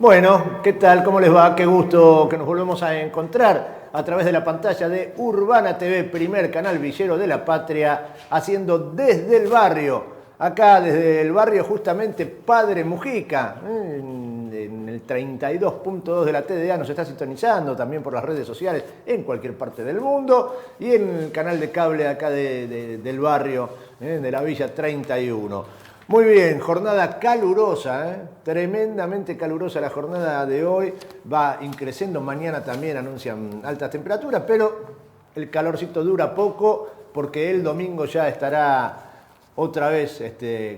Bueno, ¿qué tal? ¿Cómo les va? Qué gusto que nos volvemos a encontrar a través de la pantalla de Urbana TV, primer canal villero de la patria, haciendo desde el barrio, acá desde el barrio justamente Padre Mujica, en el 32.2 de la TDA nos está sintonizando, también por las redes sociales en cualquier parte del mundo, y en el canal de cable acá del barrio, de la Villa 31. Muy bien, jornada calurosa, tremendamente calurosa la jornada de hoy, va increciendo, mañana también anuncian altas temperaturas, pero el calorcito dura poco porque el domingo ya estará otra vez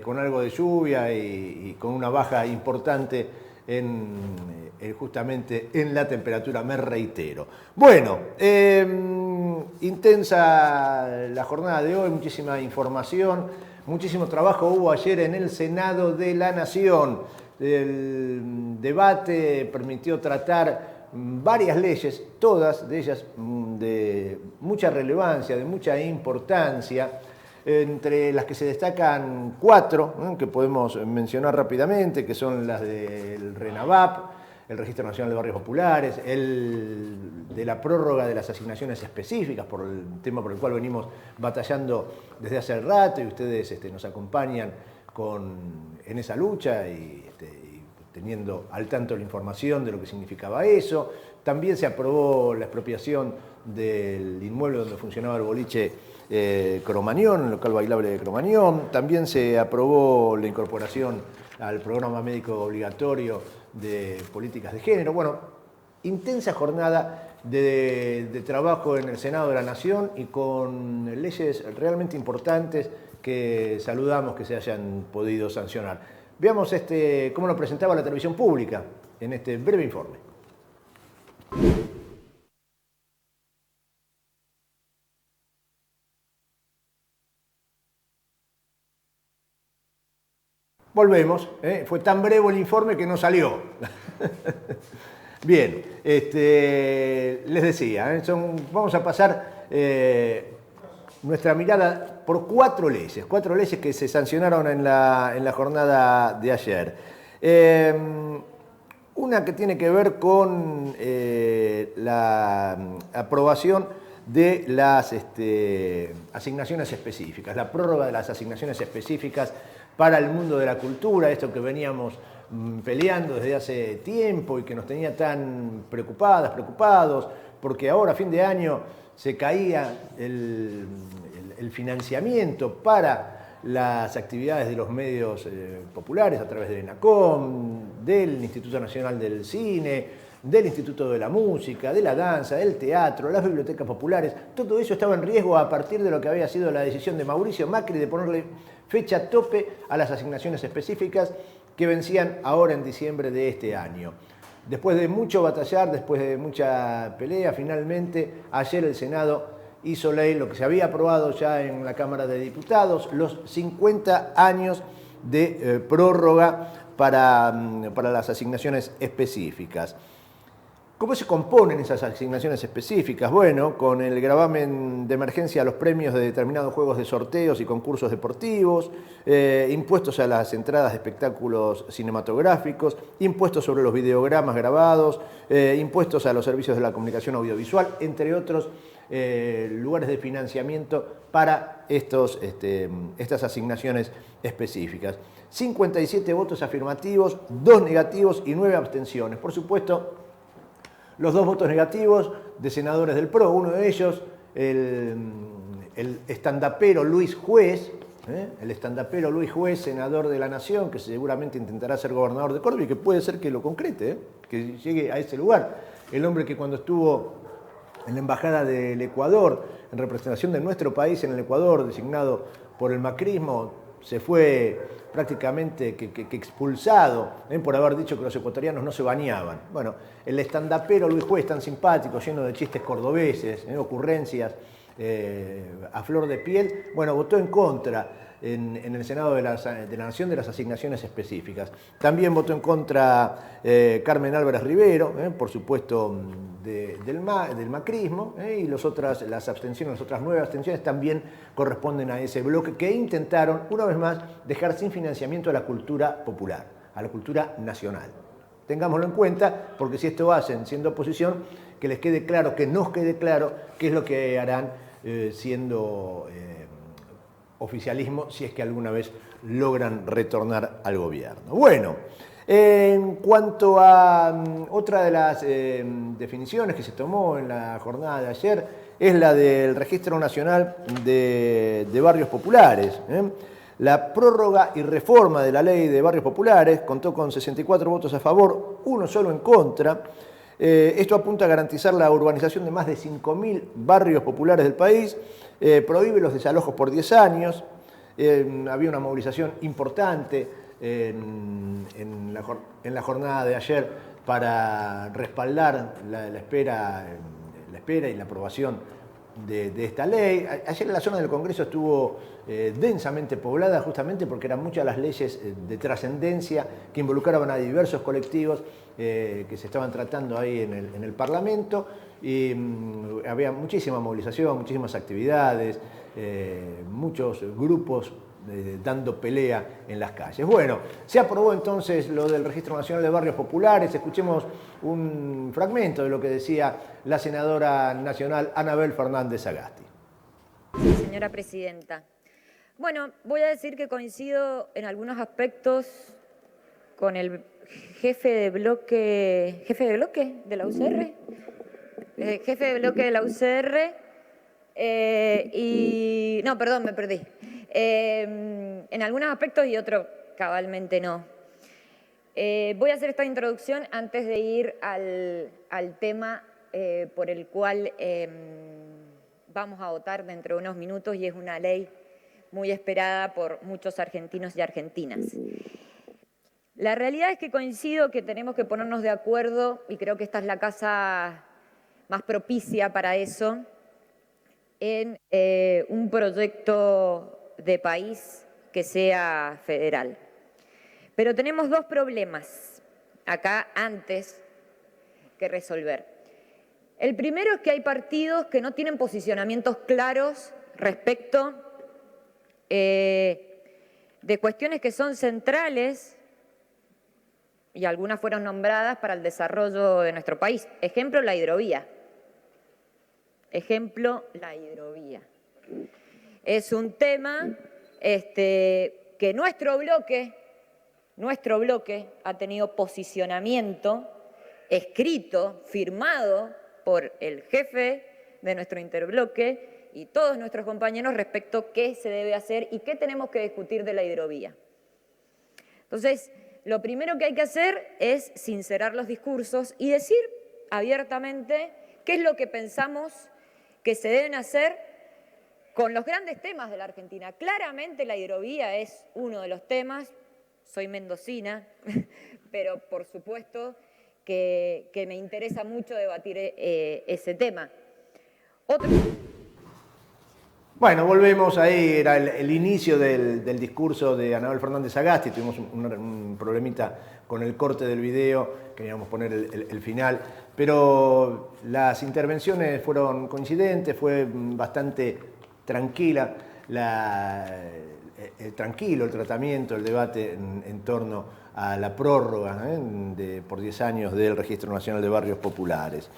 con algo de lluvia y con una baja importante justamente en la temperatura, me reitero. Bueno, intensa la jornada de hoy, muchísima información. Muchísimo trabajo hubo ayer en el Senado de la Nación. El debate permitió tratar varias leyes, todas de ellas de mucha relevancia, de mucha importancia, entre las que se destacan 4, que podemos mencionar rápidamente, que son las del RENAVAP, el Registro Nacional de Barrios Populares, el de la prórroga de las asignaciones específicas, por el tema por el cual venimos batallando desde hace rato y ustedes nos acompañan en esa lucha y teniendo al tanto la información de lo que significaba eso. También se aprobó la expropiación del inmueble donde funcionaba el boliche Cromañón, el local bailable de Cromañón. También se aprobó la incorporación al programa médico obligatorio de políticas de género. Bueno, intensa jornada de trabajo en el Senado de la Nación y con leyes realmente importantes que saludamos que se hayan podido sancionar. Veamos cómo lo presentaba la televisión pública en este breve informe. Volvemos, fue tan breve el informe que no salió. Bien, les decía, vamos a pasar nuestra mirada por 4 leyes que se sancionaron en la jornada de ayer. Una que tiene que ver con la aprobación de las asignaciones específicas, la prórroga de las asignaciones específicas para el mundo de la cultura, esto que veníamos peleando desde hace tiempo y que nos tenía tan preocupados, porque ahora a fin de año se caía el financiamiento para las actividades de los medios populares a través del ENACOM, del Instituto Nacional del Cine, del Instituto de la Música, de la Danza, del Teatro, las bibliotecas populares. Todo eso estaba en riesgo a partir de lo que había sido la decisión de Mauricio Macri de ponerle fecha tope a las asignaciones específicas que vencían ahora en diciembre de este año. Después de mucho batallar, después de mucha pelea, finalmente ayer el Senado hizo ley lo que se había aprobado ya en la Cámara de Diputados, los 50 años de prórroga para las asignaciones específicas. ¿Cómo se componen esas asignaciones específicas? Bueno, con el gravamen de emergencia a los premios de determinados juegos de sorteos y concursos deportivos, impuestos a las entradas de espectáculos cinematográficos, impuestos sobre los videogramas grabados, impuestos a los servicios de la comunicación audiovisual, entre otros lugares de financiamiento para estas asignaciones específicas. 57 votos afirmativos, 2 negativos y 9 abstenciones. Por supuesto, los 2 votos negativos de senadores del PRO, uno de ellos, el estandapero Luis Juez, senador de la Nación, que seguramente intentará ser gobernador de Córdoba y que puede ser que lo concrete, que llegue a ese lugar. El hombre que cuando estuvo en la Embajada del Ecuador, en representación de nuestro país en el Ecuador, designado por el macrismo, se fue prácticamente que expulsado por haber dicho que los ecuatorianos no se bañaban. Bueno, el estandapero Luis Juez, tan simpático, lleno de chistes cordobeses, ocurrencias a flor de piel, bueno, votó en contra en el Senado de la Nación de las asignaciones específicas. También votó en contra Carmen Álvarez Rivero, por supuesto del macrismo, y las otras 9 abstenciones también corresponden a ese bloque que intentaron, una vez más, dejar sin financiamiento a la cultura popular, a la cultura nacional. tengámoslo en cuenta, porque si esto hacen siendo oposición, que les quede claro, que nos quede claro qué es lo que harán siendo oficialismo, si es que alguna vez logran retornar al gobierno. Bueno, en cuanto a otra de las definiciones que se tomó en la jornada de ayer, es la del Registro Nacional de Barrios Populares. La prórroga y reforma de la ley de barrios populares contó con 64 votos a favor, uno solo en contra. Esto apunta a garantizar la urbanización de más de 5.000 barrios populares del país, prohíbe los desalojos por 10 años, había una movilización importante en la jornada de ayer para respaldar la espera y la aprobación de esta ley. Ayer la zona del Congreso estuvo densamente poblada justamente porque eran muchas las leyes de trascendencia que involucraban a diversos colectivos que se estaban tratando ahí en el Parlamento, y había muchísima movilización, muchísimas actividades, muchos grupos dando pelea en las calles. Bueno, se aprobó entonces lo del Registro Nacional de Barrios Populares. Escuchemos un fragmento de lo que decía la senadora nacional Anabel Fernández Sagasti. Sí, señora presidenta. Bueno, voy a decir que coincido en algunos aspectos con el jefe de bloque de la UCR, jefe de bloque de la UCR, no, perdón, me perdí. En algunos aspectos y otros cabalmente no. Voy a hacer esta introducción antes de ir al tema por el cual vamos a votar dentro de unos minutos, y es una ley muy esperada por muchos argentinos y argentinas. La realidad es que coincido que tenemos que ponernos de acuerdo, y creo que esta es la casa más propicia para eso, en un proyecto de país que sea federal. Pero tenemos dos problemas acá antes que resolver. El primero es que hay partidos que no tienen posicionamientos claros respecto de cuestiones que son centrales, y algunas fueron nombradas para el desarrollo de nuestro país. Ejemplo, la hidrovía. Ejemplo, la hidrovía. Es un tema que nuestro bloque ha tenido posicionamiento escrito, firmado por el jefe de nuestro interbloque y todos nuestros compañeros respecto a qué se debe hacer y qué tenemos que discutir de la hidrovía. Entonces, lo primero que hay que hacer es sincerar los discursos y decir abiertamente qué es lo que pensamos que se deben hacer con los grandes temas de la Argentina. Claramente la hidrovía es uno de los temas, soy mendocina, pero por supuesto que me interesa mucho debatir ese tema. Bueno, volvemos ahí, era el inicio del discurso de Anabel Fernández Sagasti. Tuvimos un problemita con el corte del video, queríamos poner el final, pero las intervenciones fueron coincidentes, fue bastante tranquila tranquilo el tratamiento, el debate en torno a la prórroga por 10 años del Registro Nacional de Barrios Populares.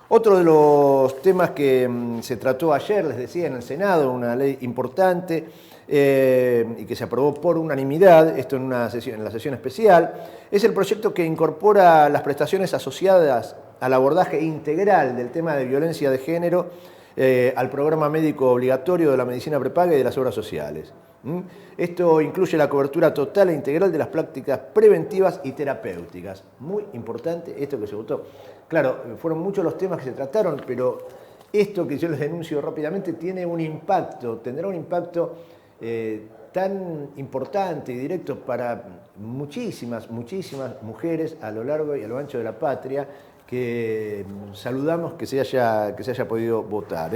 Otro de los temas que se trató ayer, les decía, en el Senado, una ley importante y que se aprobó por unanimidad, esto en la sesión especial, es el proyecto que incorpora las prestaciones asociadas al abordaje integral del tema de violencia de género al programa médico obligatorio de la medicina prepaga y de las obras sociales. Esto incluye la cobertura total e integral de las prácticas preventivas y terapéuticas. Muy importante esto que se votó. Claro, fueron muchos los temas que se trataron, pero esto que yo les denuncio rápidamente tiene un impacto, tendrá un impacto tan importante y directo para muchísimas mujeres a lo largo y a lo ancho de la patria, que saludamos que se haya podido votar.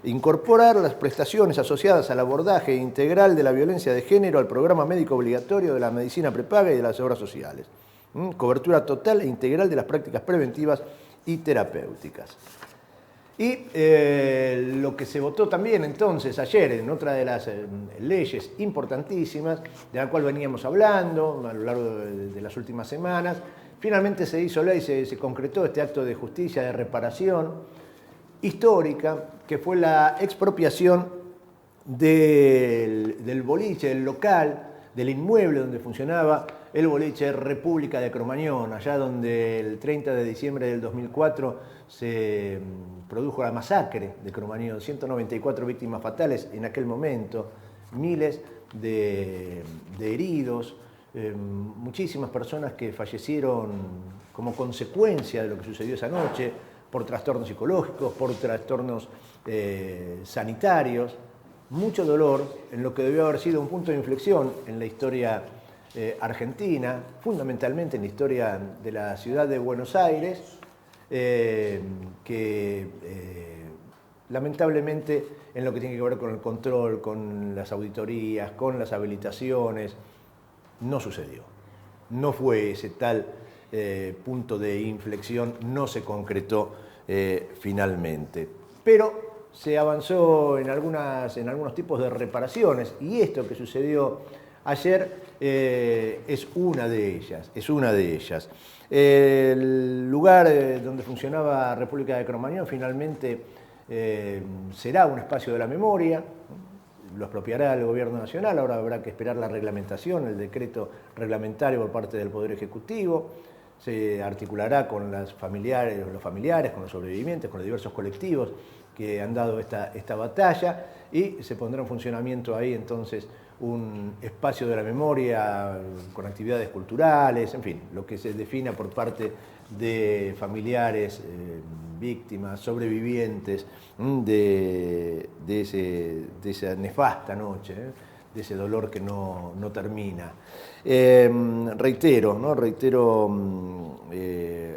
Incorporar las prestaciones asociadas al abordaje integral de la violencia de género al programa médico obligatorio de la medicina prepaga y de las obras sociales. Cobertura total e integral de las prácticas preventivas y terapéuticas. Y lo que se votó también entonces ayer en otra de las leyes importantísimas, de la cual veníamos hablando a lo largo de las últimas semanas, Finalmente se hizo ley, se concretó este acto de justicia, de reparación histórica, que fue la expropiación del boliche, del local, del inmueble donde funcionaba el boliche República de Cromañón, allá donde el 30 de diciembre del 2004 se produjo la masacre de Cromañón, 194 víctimas fatales en aquel momento, miles de heridos, muchísimas personas que fallecieron como consecuencia de lo que sucedió esa noche, por trastornos psicológicos, por trastornos sanitarios, mucho dolor en lo que debió haber sido un punto de inflexión en la historia argentina, fundamentalmente en la historia de la ciudad de Buenos Aires, que lamentablemente en lo que tiene que ver con el control, con las auditorías, con las habilitaciones, no sucedió. No fue ese tal punto de inflexión, no se concretó finalmente. Pero se avanzó en algunos tipos de reparaciones y esto que sucedió ayer es una de ellas. El lugar donde funcionaba República de Cromañón finalmente será un espacio de la memoria, lo expropiará el Gobierno Nacional, ahora habrá que esperar la reglamentación, el decreto reglamentario por parte del Poder Ejecutivo, se articulará con los familiares, con los sobrevivientes, con los diversos colectivos que han dado esta batalla y se pondrá en funcionamiento ahí entonces un espacio de la memoria con actividades culturales, en fin, lo que se defina por parte de familiares, víctimas, sobrevivientes de esa nefasta noche, de ese dolor que no termina. Reitero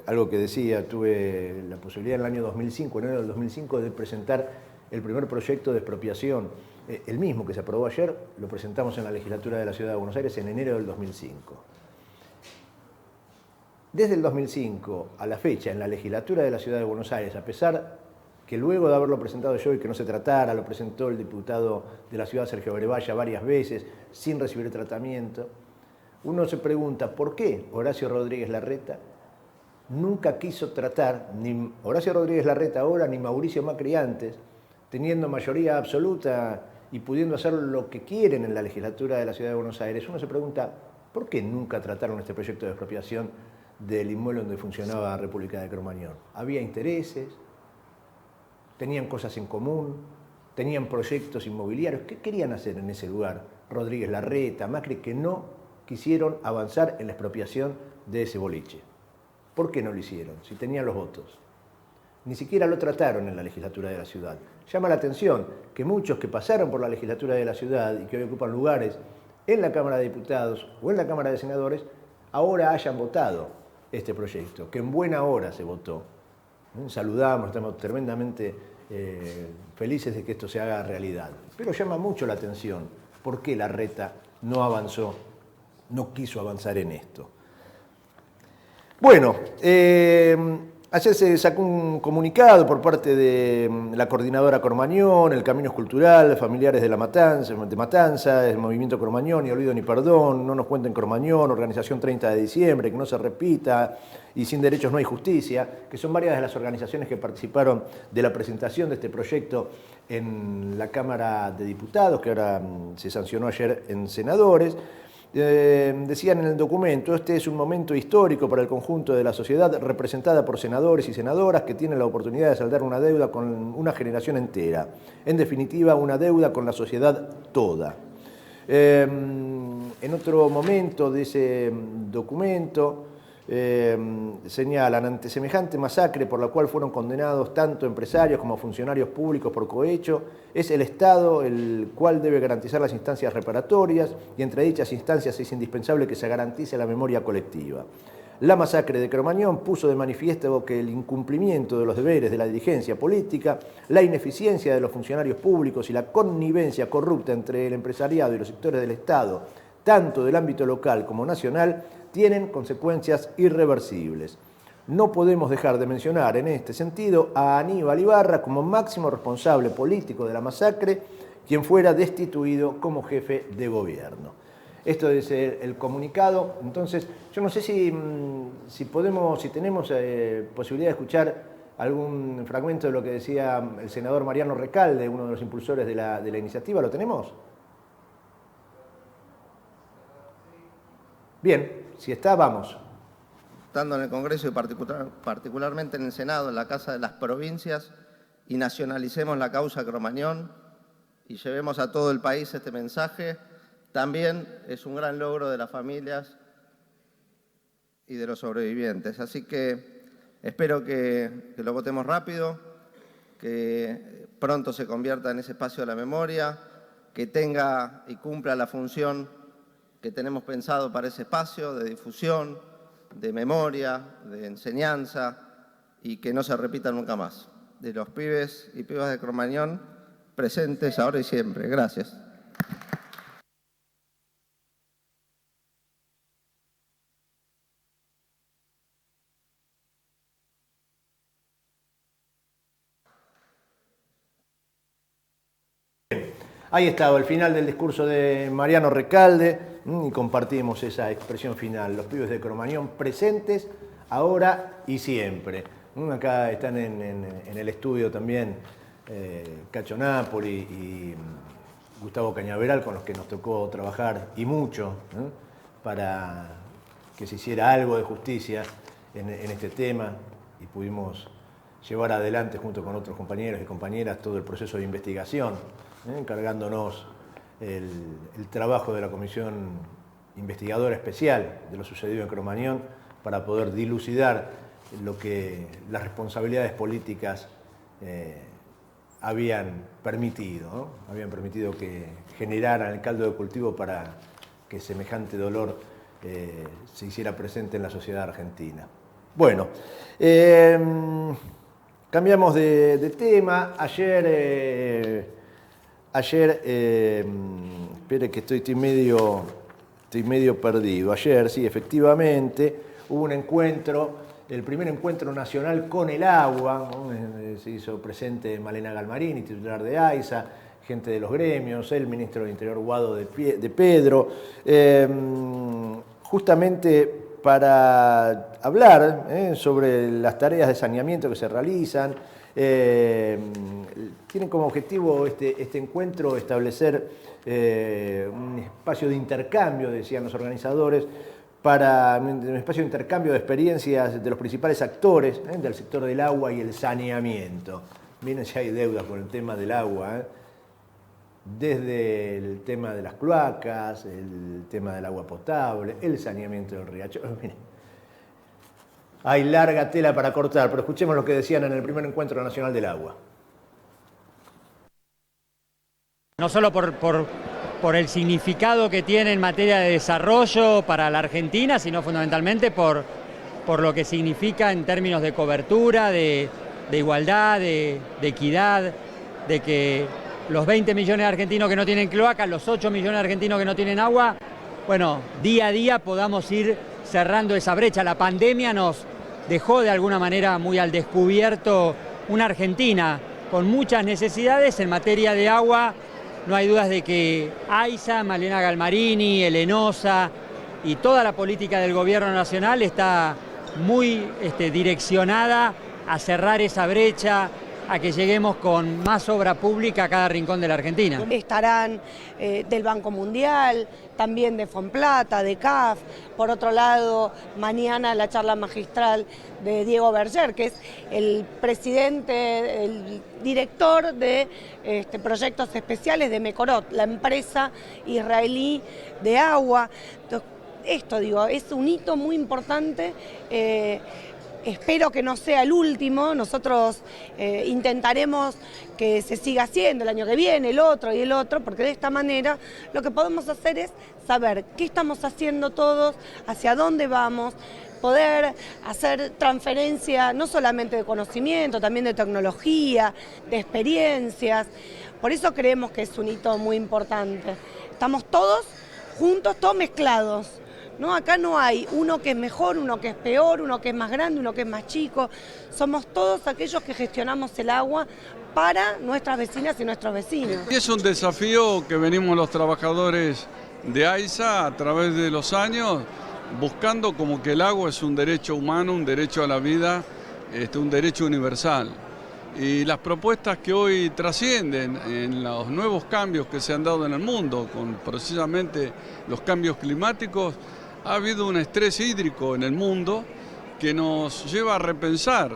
algo que decía, tuve la posibilidad en el año 2005, en enero del 2005, de presentar el primer proyecto de expropiación, el mismo que se aprobó ayer, lo presentamos en la legislatura de la Ciudad de Buenos Aires en enero del 2005. Desde el 2005 a la fecha, en la legislatura de la Ciudad de Buenos Aires, a pesar que luego de haberlo presentado yo y que no se tratara, lo presentó el diputado de la ciudad, Sergio Brevalla, varias veces, sin recibir tratamiento, uno se pregunta por qué Horacio Rodríguez Larreta nunca quiso tratar, ni Horacio Rodríguez Larreta ahora, ni Mauricio Macri antes, teniendo mayoría absoluta y pudiendo hacer lo que quieren en la legislatura de la Ciudad de Buenos Aires. Uno se pregunta, ¿por qué nunca trataron este proyecto de expropiación del inmueble donde funcionaba República de Cromañón? ¿Había intereses? ¿Tenían cosas en común? ¿Tenían proyectos inmobiliarios? ¿Qué querían hacer en ese lugar? Rodríguez Larreta, Macri, que no quisieron avanzar en la expropiación de ese boliche. ¿Por qué no lo hicieron? Si tenían los votos. Ni siquiera lo trataron en la legislatura de la ciudad. Llama la atención que muchos que pasaron por la legislatura de la ciudad y que hoy ocupan lugares en la Cámara de Diputados o en la Cámara de Senadores, ahora hayan votado este proyecto, que en buena hora se votó. Saludamos, estamos tremendamente felices de que esto se haga realidad. Pero llama mucho la atención por qué Larreta no avanzó, no quiso avanzar en esto. Bueno, ayer se sacó un comunicado por parte de la Coordinadora Cromañón, el Camino Cultural, familiares de Matanza, el Movimiento Cromañón, Ni Olvido ni Perdón, No nos cuenten Cromañón, Organización 30 de Diciembre, Que no se repita, y Sin derechos no hay justicia, que son varias de las organizaciones que participaron de la presentación de este proyecto en la Cámara de Diputados, que ahora se sancionó ayer en Senadores. Decían en el documento, este es un momento histórico para el conjunto de la sociedad representada por senadores y senadoras que tienen la oportunidad de saldar una deuda con una generación entera. En definitiva, una deuda con la sociedad toda. En otro momento de ese documento señalan, ante semejante masacre por la cual fueron condenados tanto empresarios como funcionarios públicos por cohecho, es el Estado el cual debe garantizar las instancias reparatorias y entre dichas instancias es indispensable que se garantice la memoria colectiva. La masacre de Cromañón puso de manifiesto que el incumplimiento de los deberes de la dirigencia política, la ineficiencia de los funcionarios públicos y la connivencia corrupta entre el empresariado y los sectores del Estado, tanto del ámbito local como nacional, tienen consecuencias irreversibles. No podemos dejar de mencionar en este sentido a Aníbal Ibarra como máximo responsable político de la masacre, quien fuera destituido como jefe de gobierno. Esto es el comunicado. Entonces, yo no sé si tenemos posibilidad de escuchar algún fragmento de lo que decía el senador Mariano Recalde, uno de los impulsores de la iniciativa. ¿Lo tenemos? Bien, si está, vamos. Estando en el Congreso y particularmente en el Senado, en la Casa de las Provincias, y nacionalicemos la causa Cromañón y llevemos a todo el país este mensaje, también es un gran logro de las familias y de los sobrevivientes. Así que espero que lo votemos rápido, que pronto se convierta en ese espacio de la memoria, que tenga y cumpla la función que tenemos pensado para ese espacio de difusión, de memoria, de enseñanza y que no se repita nunca más. De los pibes y pibas de Cromañón, presentes ahora y siempre. Gracias. Ahí estaba el final del discurso de Mariano Recalde y compartimos esa expresión final. Los pibes de Cromañón presentes ahora y siempre. Acá están en el estudio también Cacho Napoli y Gustavo Cañaveral, con los que nos tocó trabajar y mucho para que se hiciera algo de justicia en este tema y pudimos llevar adelante junto con otros compañeros y compañeras todo el proceso de investigación, encargándonos el trabajo de la Comisión Investigadora Especial de lo sucedido en Cromañón para poder dilucidar lo que las responsabilidades políticas habían permitido, ¿no? Habían permitido que generaran el caldo de cultivo para que semejante dolor se hiciera presente en la sociedad argentina. Bueno, cambiamos de tema. Ayer, espere que estoy medio perdido. Ayer, sí, efectivamente, hubo un encuentro, el primer encuentro nacional con el agua, ¿no? Se hizo presente Malena Galmarini, titular de AISA, gente de los gremios, el ministro del Interior Guado de Pedro, justamente para hablar sobre las tareas de saneamiento que se realizan. Tienen como objetivo este encuentro establecer un espacio de intercambio, decían los organizadores, un espacio de intercambio de experiencias de los principales actores del sector del agua y el saneamiento. Miren si hay deuda con el tema del agua, desde el tema de las cloacas, el tema del agua potable, el saneamiento del riachuelo. Miren, hay larga tela para cortar, pero escuchemos lo que decían en el primer encuentro nacional del agua. No solo por el significado que tiene en materia de desarrollo para la Argentina, sino fundamentalmente por lo que significa en términos de cobertura, de igualdad, de equidad, de que los 20 millones de argentinos que no tienen cloaca, los 8 millones de argentinos que no tienen agua, bueno, día a día podamos ir cerrando esa brecha. La pandemia nos dejó de alguna manera muy al descubierto una Argentina con muchas necesidades en materia de agua. No hay dudas de que AISA, Malena Galmarini, Elenosa y toda la política del gobierno nacional está muy direccionada a cerrar esa brecha, a que lleguemos con más obra pública a cada rincón de la Argentina. Estarán del Banco Mundial, también de Fonplata, de CAF. Por otro lado, mañana la charla magistral de Diego Berger, que es el presidente, el director de proyectos especiales de Mekorot, la empresa israelí de agua. Esto, digo, es un hito muy importante. Espero que no sea el último. Nosotros intentaremos que se siga haciendo el año que viene, el otro y el otro, porque de esta manera lo que podemos hacer es saber qué estamos haciendo todos, hacia dónde vamos, poder hacer transferencia no solamente de conocimiento, también de tecnología, de experiencias. Por eso creemos que es un hito muy importante. Estamos todos juntos, todos mezclados. ¿No? Acá no hay uno que es mejor, uno que es peor, uno que es más grande, uno que es más chico. Somos todos aquellos que gestionamos el agua para nuestras vecinas y nuestros vecinos. Es un desafío que venimos los trabajadores de AISA a través de los años, buscando como que el agua es un derecho humano, un derecho a la vida, un derecho universal. Y las propuestas que hoy trascienden en los nuevos cambios que se han dado en el mundo, con precisamente los cambios climáticos, ha habido un estrés hídrico en el mundo que nos lleva a repensar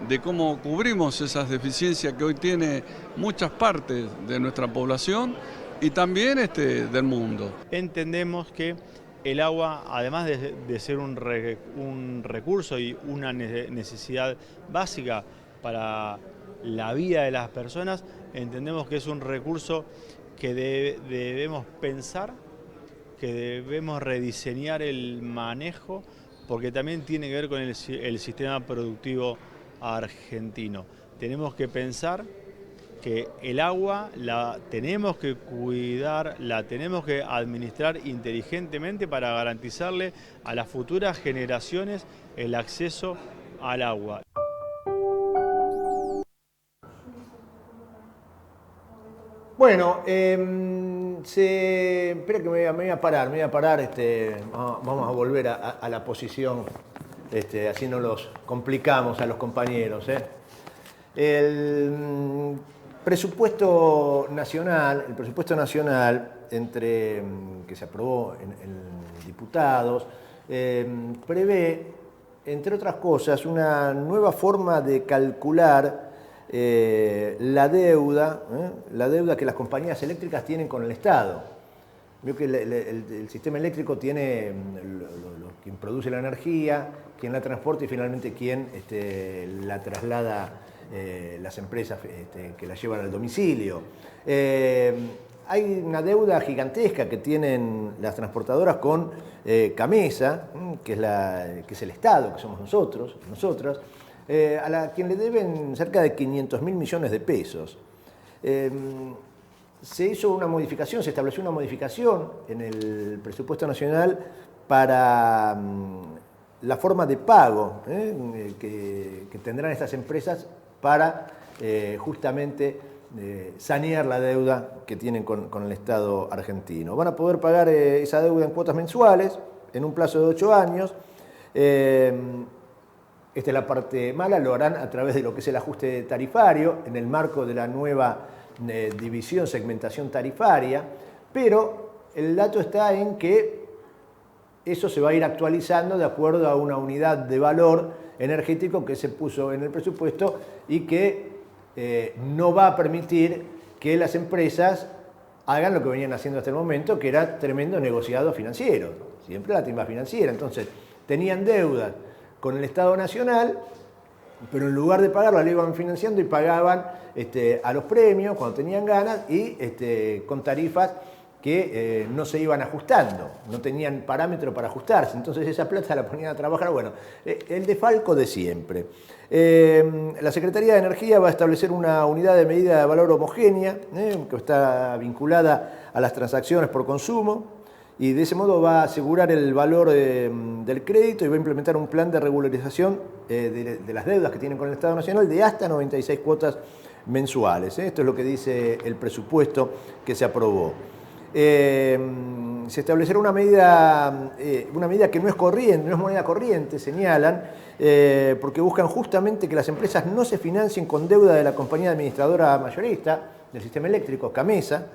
de cómo cubrimos esas deficiencias que hoy tiene muchas partes de nuestra población y también del mundo. Entendemos que el agua, además de ser un recurso y una necesidad básica para la vida de las personas, entendemos que es un recurso que debemos pensar, que debemos rediseñar el manejo, porque también tiene que ver con el sistema productivo argentino. Tenemos que pensar que el agua la tenemos que cuidar, la tenemos que administrar inteligentemente para garantizarle a las futuras generaciones el acceso al agua. Bueno, espera que me voy a parar, vamos a volver a la posición, así no los complicamos a los compañeros. El presupuesto nacional que se aprobó en diputados, prevé, entre otras cosas, una nueva forma de calcular la deuda que las compañías eléctricas tienen con el Estado. Veo que el sistema eléctrico tiene quien produce la energía, quien la transporta y finalmente quien la traslada, las empresas que la llevan al domicilio. Hay una deuda gigantesca que tienen las transportadoras con Camesa, que es el Estado, que somos nosotras, a quien le deben cerca de 500.000 millones de pesos. Se hizo una modificación, se estableció una modificación en el presupuesto nacional para la forma de pago que tendrán estas empresas para justamente sanear la deuda que tienen con el Estado argentino. Van a poder pagar esa deuda en cuotas mensuales, en un plazo de 8 años. Esta es la parte mala, lo harán a través de lo que es el ajuste tarifario, en el marco de la nueva división, segmentación tarifaria, pero el dato está en que eso se va a ir actualizando de acuerdo a una unidad de valor energético que se puso en el presupuesto y que no va a permitir que las empresas hagan lo que venían haciendo hasta el momento, que era tremendo negociado financiero, siempre la timba financiera. Entonces, tenían deudas con el Estado Nacional, pero en lugar de pagarla la iban financiando y pagaban a los premios cuando tenían ganas y con tarifas que no se iban ajustando, no tenían parámetro para ajustarse, entonces esa plata la ponían a trabajar. Bueno, el desfalco de siempre. La Secretaría de Energía va a establecer una unidad de medida de valor homogénea, que está vinculada a las transacciones por consumo, y de ese modo va a asegurar el valor del crédito y va a implementar un plan de regularización de las deudas que tienen con el Estado Nacional de hasta 96 cuotas mensuales. Esto es lo que dice el presupuesto que se aprobó. Se establecerá una medida que no es corriente, no es moneda corriente, señalan, porque buscan justamente que las empresas no se financien con deuda de la compañía administradora mayorista del sistema eléctrico, Camesa,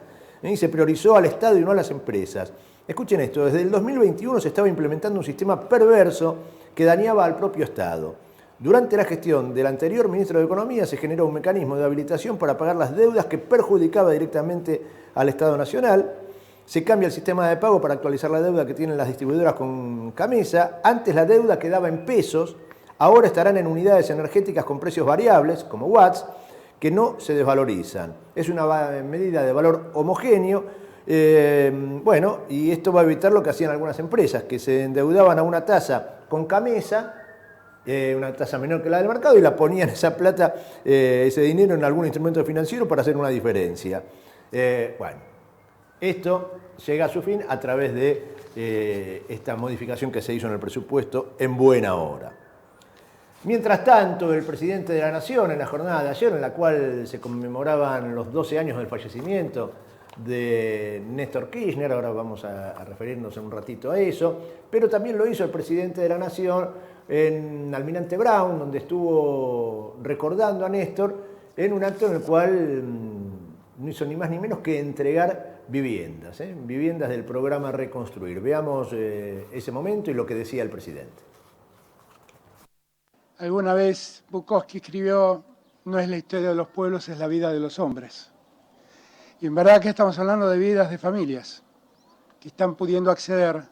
y se priorizó al Estado y no a las empresas. Escuchen esto, desde el 2021 se estaba implementando un sistema perverso que dañaba al propio Estado. Durante la gestión del anterior ministro de Economía se generó un mecanismo de habilitación para pagar las deudas que perjudicaba directamente al Estado Nacional. Se cambia el sistema de pago para actualizar la deuda que tienen las distribuidoras con Camesa. Antes la deuda quedaba en pesos, ahora estarán en unidades energéticas con precios variables, como watts, que no se desvalorizan. Es una medida de valor homogéneo. Y esto va a evitar lo que hacían algunas empresas, que se endeudaban a una tasa con Camesa, una tasa menor que la del mercado, y la ponían esa plata, ese dinero en algún instrumento financiero para hacer una diferencia. Esto llega a su fin a través de esta modificación que se hizo en el presupuesto en buena hora. Mientras tanto, el presidente de la Nación, en la jornada de ayer, en la cual se conmemoraban los 12 años del fallecimiento de Néstor Kirchner, ahora vamos a referirnos en un ratito a eso, pero también lo hizo el presidente de la Nación en Almirante Brown, donde estuvo recordando a Néstor en un acto en el cual no hizo ni más ni menos que entregar viviendas, viviendas del programa Reconstruir. Veamos ese momento y lo que decía el presidente. Alguna vez Bukowski escribió: no es la historia de los pueblos, es la vida de los hombres. Y en verdad que estamos hablando de vidas de familias que están pudiendo acceder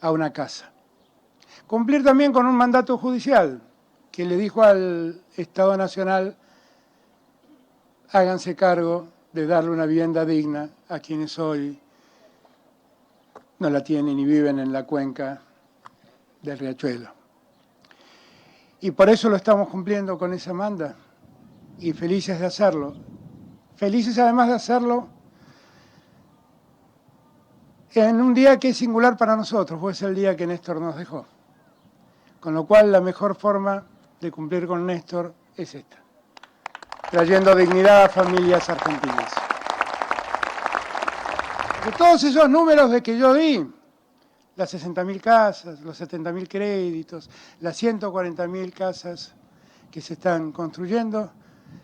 a una casa. Cumplir también con un mandato judicial que le dijo al Estado Nacional: háganse cargo de darle una vivienda digna a quienes hoy no la tienen y viven en la cuenca del Riachuelo. Y por eso lo estamos cumpliendo con esa manda y felices de hacerlo. Felices además de hacerlo en un día que es singular para nosotros, pues es el día que Néstor nos dejó. Con lo cual la mejor forma de cumplir con Néstor es esta: trayendo dignidad a familias argentinas. De todos esos números de que yo di, las 60.000 casas, los 70.000 créditos, las 140.000 casas que se están construyendo,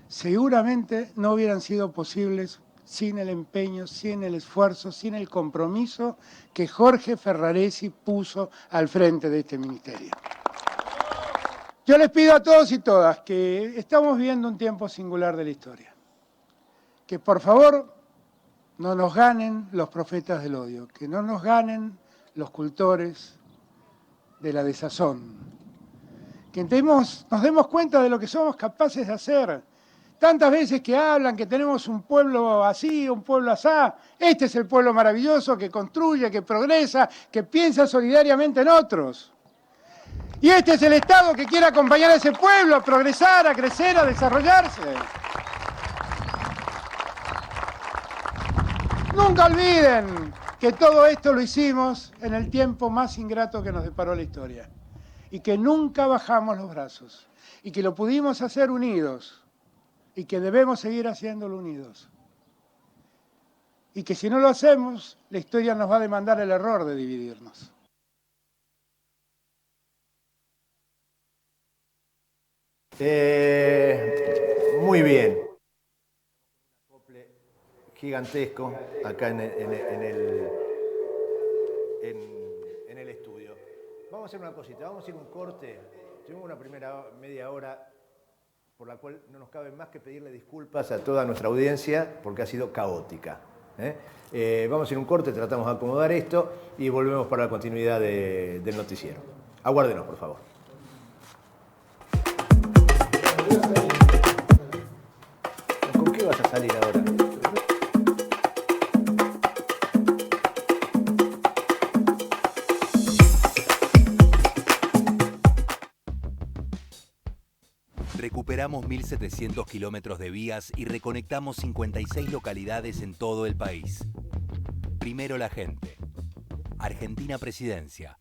seguramente no hubieran sido posibles sin el empeño, sin el esfuerzo, sin el compromiso que Jorge Ferraresi puso al frente de este ministerio. Yo les pido a todos y todas que estamos viviendo un tiempo singular de la historia, que por favor no nos ganen los profetas del odio, que no nos ganen los cultores de la desazón, que nos demos cuenta de lo que somos capaces de hacer. Tantas veces que hablan que tenemos un pueblo así, un pueblo asá. Este es el pueblo maravilloso que construye, que progresa, que piensa solidariamente en otros. Y este es el Estado que quiere acompañar a ese pueblo a progresar, a crecer, a desarrollarse. Nunca olviden que todo esto lo hicimos en el tiempo más ingrato que nos deparó la historia. Y que nunca bajamos los brazos. Y que lo pudimos hacer unidos. Y que debemos seguir haciéndolo unidos. Y que si no lo hacemos, la historia nos va a demandar el error de dividirnos. Muy bien. Gigantesco acá en el estudio. Vamos a hacer una cosita, vamos a hacer un corte. Tuvimos una primera media hora por la cual no nos cabe más que pedirle disculpas a toda nuestra audiencia porque ha sido caótica. Vamos a hacer un corte, tratamos de acomodar esto y volvemos para la continuidad del noticiero. Aguárdenos, por favor. ¿Con qué vas a salir ahora? Recuperamos 1.700 kilómetros de vías y reconectamos 56 localidades en todo el país. Primero la gente. Argentina Presidencia.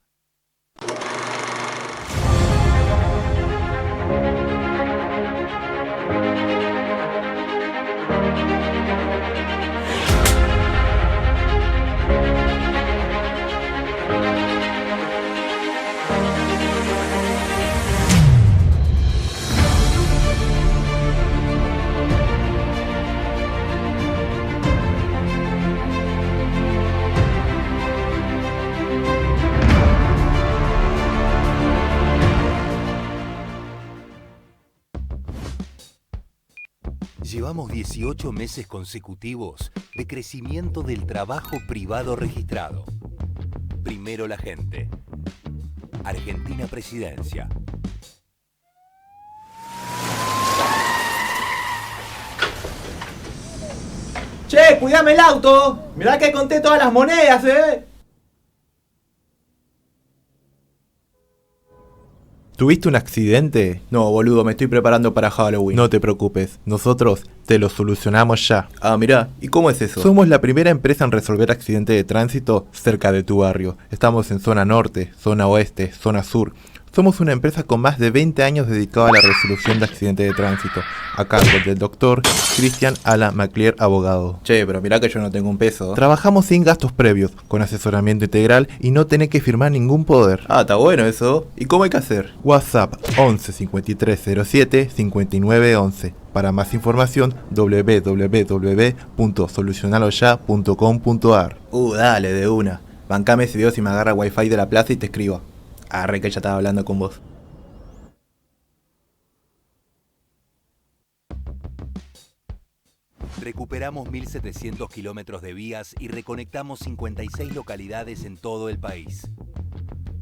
Llevamos 18 meses consecutivos de crecimiento del trabajo privado registrado. Primero la gente. Argentina Presidencia. Che, cuidame el auto. Mirá que conté todas las monedas, ¿Tuviste un accidente? No, boludo, me estoy preparando para Halloween. No te preocupes, nosotros te lo solucionamos ya. Ah, mirá, ¿y cómo es eso? Somos la primera empresa en resolver accidentes de tránsito cerca de tu barrio. Estamos en zona norte, zona oeste, zona sur. Somos una empresa con más de 20 años dedicada a la resolución de accidentes de tránsito, a cargo del doctor Christian Alan McClear, abogado. Che, pero mirá que yo no tengo un peso. Trabajamos sin gastos previos, con asesoramiento integral y no tenés que firmar ningún poder. Ah, está bueno eso. ¿Y cómo hay que hacer? WhatsApp 11 53 07 59 11. Para más información, www.solucionaloya.com.ar. Dale, de una. Bancame ese video si me agarra wifi de la plaza y te escribo. Arre que ya estaba hablando con vos. Recuperamos 1.700 kilómetros de vías y reconectamos 56 localidades en todo el país.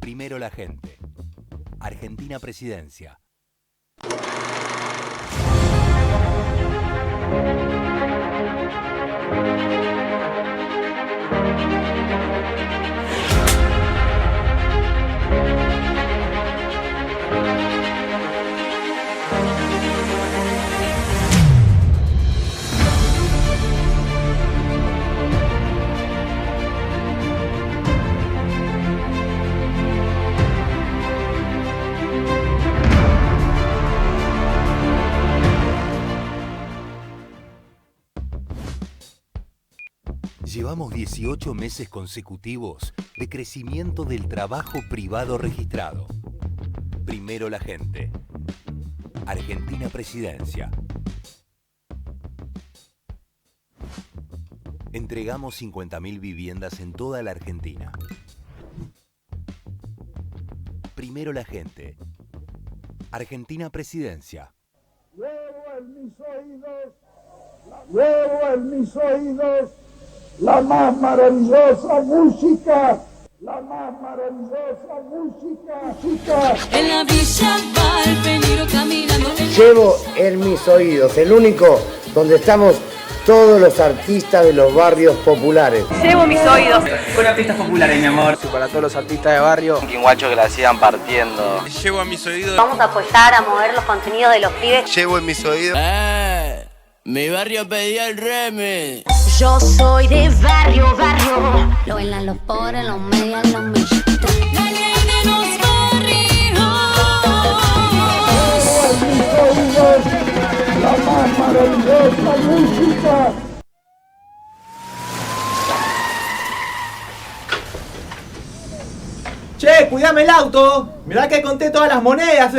Primero la gente. Argentina Presidencia. Llevamos 18 meses consecutivos de crecimiento del trabajo privado registrado. Primero la gente. Argentina Presidencia. Entregamos 50.000 viviendas en toda la Argentina. Primero la gente. Argentina Presidencia. Luego en mis oídos, luego en mis oídos, la más maravillosa música, la más maravillosa música. En la villa va el peligro caminando. Llevo en mis oídos, el único donde estamos todos los artistas de los barrios populares. Llevo mis oídos. Con artistas populares, mi amor. Y para todos los artistas de barrio. Un quinguacho que la sigan partiendo. Llevo a mis oídos. Vamos a apoyar a mover los contenidos de los pibes. Llevo en mis oídos. Mi barrio pedía el remix. Yo soy de barrio. Lo bailan los pobres, los medios, los millones. La ley de los barrios. La más maravillosa música. Che, cuidame el auto. Mirá que conté todas las monedas,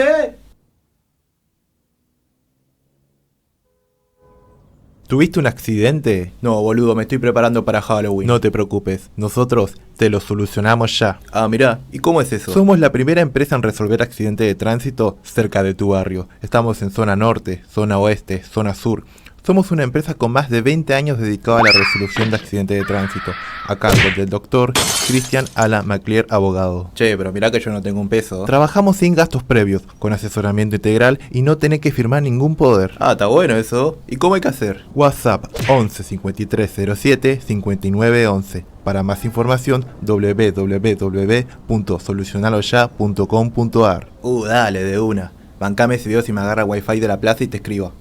¿Tuviste un accidente? No, boludo, me estoy preparando para Halloween. No te preocupes, nosotros te lo solucionamos ya. Ah, mirá, ¿y cómo es eso? Somos la primera empresa en resolver accidentes de tránsito cerca de tu barrio. Estamos en zona norte, zona oeste, zona sur. Somos una empresa con más de 20 años dedicada a la resolución de accidentes de tránsito, a cargo del doctor Christian Alan McClear, abogado. Che, pero mirá que yo no tengo un peso. Trabajamos sin gastos previos, con asesoramiento integral y no tenés que firmar ningún poder. Ah, está bueno eso. ¿Y cómo hay que hacer? WhatsApp 11 53 07 59 11. Para más información, www.solucionaloya.com.ar. Dale, de una. Bancame ese video si me agarra wifi de la plaza y te escribo.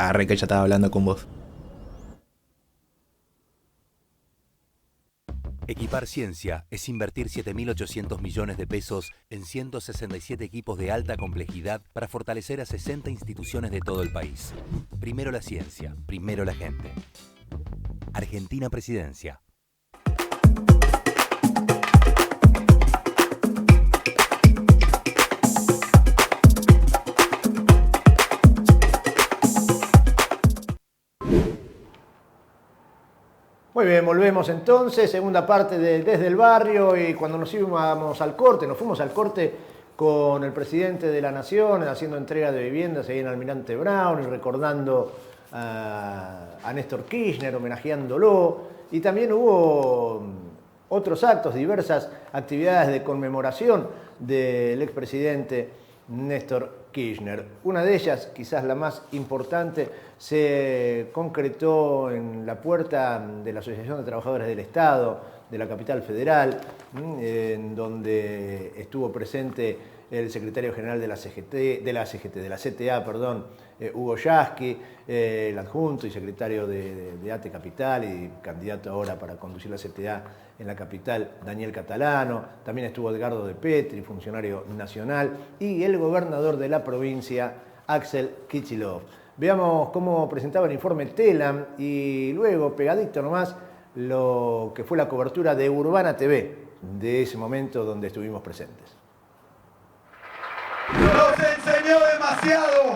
Arre que ya estaba hablando con vos. Equipar ciencia es invertir 7.800 millones de pesos en 167 equipos de alta complejidad para fortalecer a 60 instituciones de todo el país. Primero la ciencia, primero la gente. Argentina Presidencia. Muy bien, volvemos entonces, segunda parte de Desde el Barrio, y cuando nos fuimos al corte con el presidente de la Nación haciendo entrega de viviendas ahí en Almirante Brown y recordando a Néstor Kirchner, homenajeándolo, y también hubo otros actos, diversas actividades de conmemoración del expresidente Néstor Kirchner. Una de ellas, quizás la más importante, se concretó en la puerta de la Asociación de Trabajadores del Estado de la capital federal, en donde estuvo presente el secretario general de la CTA, Hugo Yasky, el adjunto y secretario de ATE Capital y candidato ahora para conducir la CTA en la capital, Daniel Catalano. También estuvo Edgardo de Petri, funcionario nacional, y el gobernador de la provincia, Axel Kicillof. Veamos cómo presentaba el informe Telam y luego, pegadito nomás, lo que fue la cobertura de Urbana TV, de ese momento donde estuvimos presentes. Nos enseñó demasiado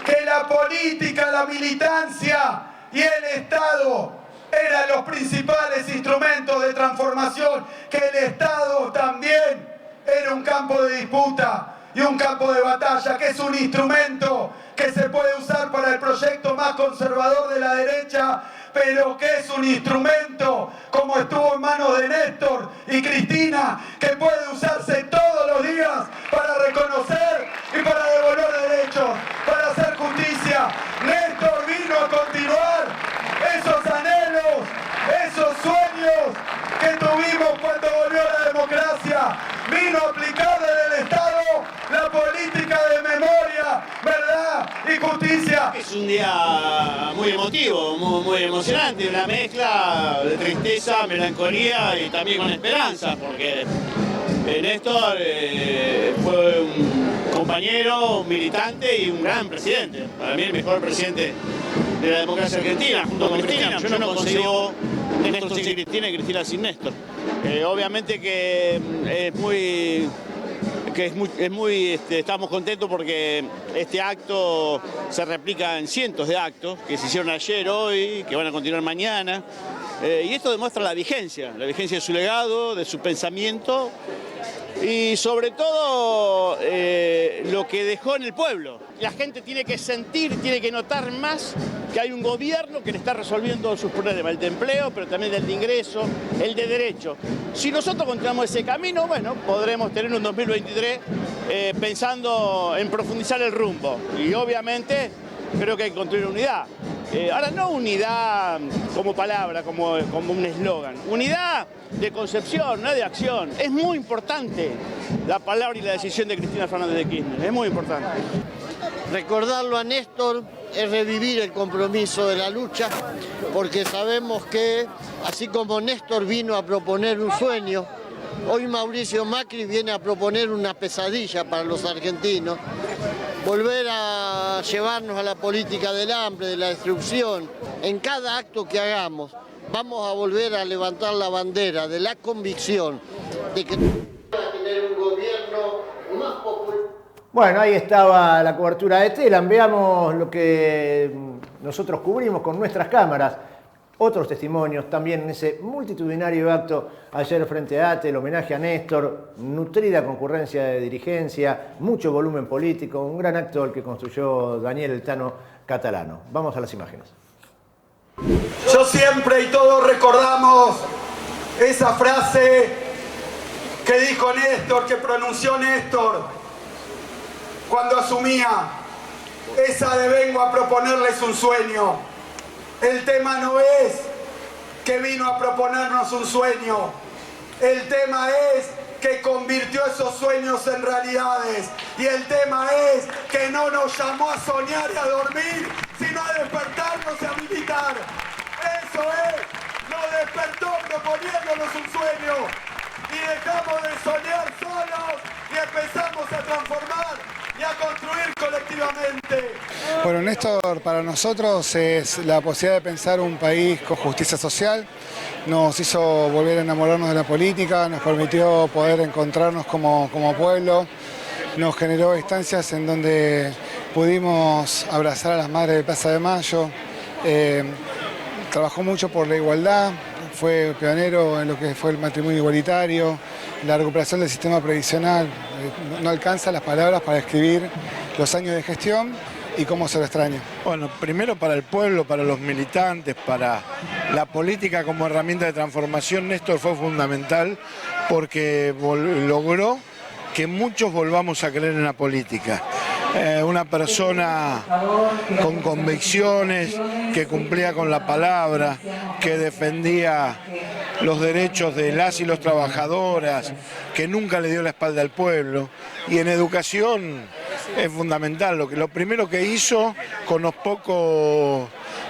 que la política, la militancia y el Estado eran los principales instrumentos de transformación, que el Estado también era un campo de disputa y un campo de batalla, que es un instrumento que se puede usar para el proyecto más conservador de la derecha, pero que es un instrumento, como estuvo en manos de Néstor y Cristina, que puede usarse todos los días para reconocer y para devolver derechos, para hacer justicia. Néstor vino a continuar esos anhelos, esos sueños que tuvimos cuando volvió la democracia. Vino a aplicar desde el Estado la política de memoria, verdad y justicia. Es un día muy emotivo, muy emocionante, una mezcla de tristeza, melancolía y también con esperanza, porque Néstor fue un compañero, un militante y un gran presidente. Para mí el mejor presidente de la democracia argentina, junto con Cristina. Yo no consigo Néstor sin Cristina y Cristina sin Néstor. Obviamente que estamos contentos porque este acto se replica en cientos de actos que se hicieron ayer, hoy, que van a continuar mañana. Y esto demuestra la vigencia de su legado, de su pensamiento y sobre todo lo que dejó en el pueblo. La gente tiene que sentir, tiene que notar más que hay un gobierno que le está resolviendo sus problemas, el de empleo, pero también el de ingreso, el de derecho. Si nosotros continuamos ese camino, bueno, podremos tener un 2023 pensando en profundizar el rumbo. Y obviamente creo que hay que construir unidad. Ahora no unidad como palabra, como un eslogan. Unidad de concepción, no de acción. Es muy importante la palabra y la decisión de Cristina Fernández de Kirchner. Es muy importante. Recordarlo a Néstor es revivir el compromiso de la lucha, porque sabemos que, así como Néstor vino a proponer un sueño, hoy Mauricio Macri viene a proponer una pesadilla para los argentinos. Volver a llevarnos a la política del hambre, de la destrucción. En cada acto que hagamos, vamos a volver a levantar la bandera de la convicción de que vamos a tener un gobierno más popular. Bueno, ahí estaba la cobertura de Telam. Veamos lo que nosotros cubrimos con nuestras cámaras. Otros testimonios también en ese multitudinario acto ayer frente a ATE, el homenaje a Néstor, nutrida concurrencia de dirigencia, mucho volumen político, un gran acto el que construyó Daniel El Tano Catalano. Vamos a las imágenes. Yo siempre y todos recordamos esa frase que dijo Néstor, que pronunció Néstor cuando asumía, esa de vengo a proponerles un sueño. El tema no es que vino a proponernos un sueño, el tema es que convirtió esos sueños en realidades, y el tema es que no nos llamó a soñar y a dormir, sino a despertarnos y a militar. Eso es, nos despertó proponiéndonos un sueño, y dejamos de soñar solos y empezamos a transformar y a construir colectivamente. Bueno, Néstor para nosotros es la posibilidad de pensar un país con justicia social. Nos hizo volver a enamorarnos de la política, nos permitió poder encontrarnos como pueblo, nos generó instancias en donde pudimos abrazar a las madres de Plaza de Mayo, trabajó mucho por la igualdad, fue pionero en lo que fue el matrimonio igualitario, la recuperación del sistema previsional. No alcanza las palabras para describir los años de gestión y cómo se lo extraña. Bueno, primero para el pueblo, para los militantes, para la política como herramienta de transformación, Néstor fue fundamental porque logró que muchos volvamos a creer en la política. una persona con convicciones, que cumplía con la palabra, que defendía los derechos de las y los trabajadoras, que nunca le dio la espalda al pueblo. Y en educación es fundamental. Lo primero que hizo con los pocos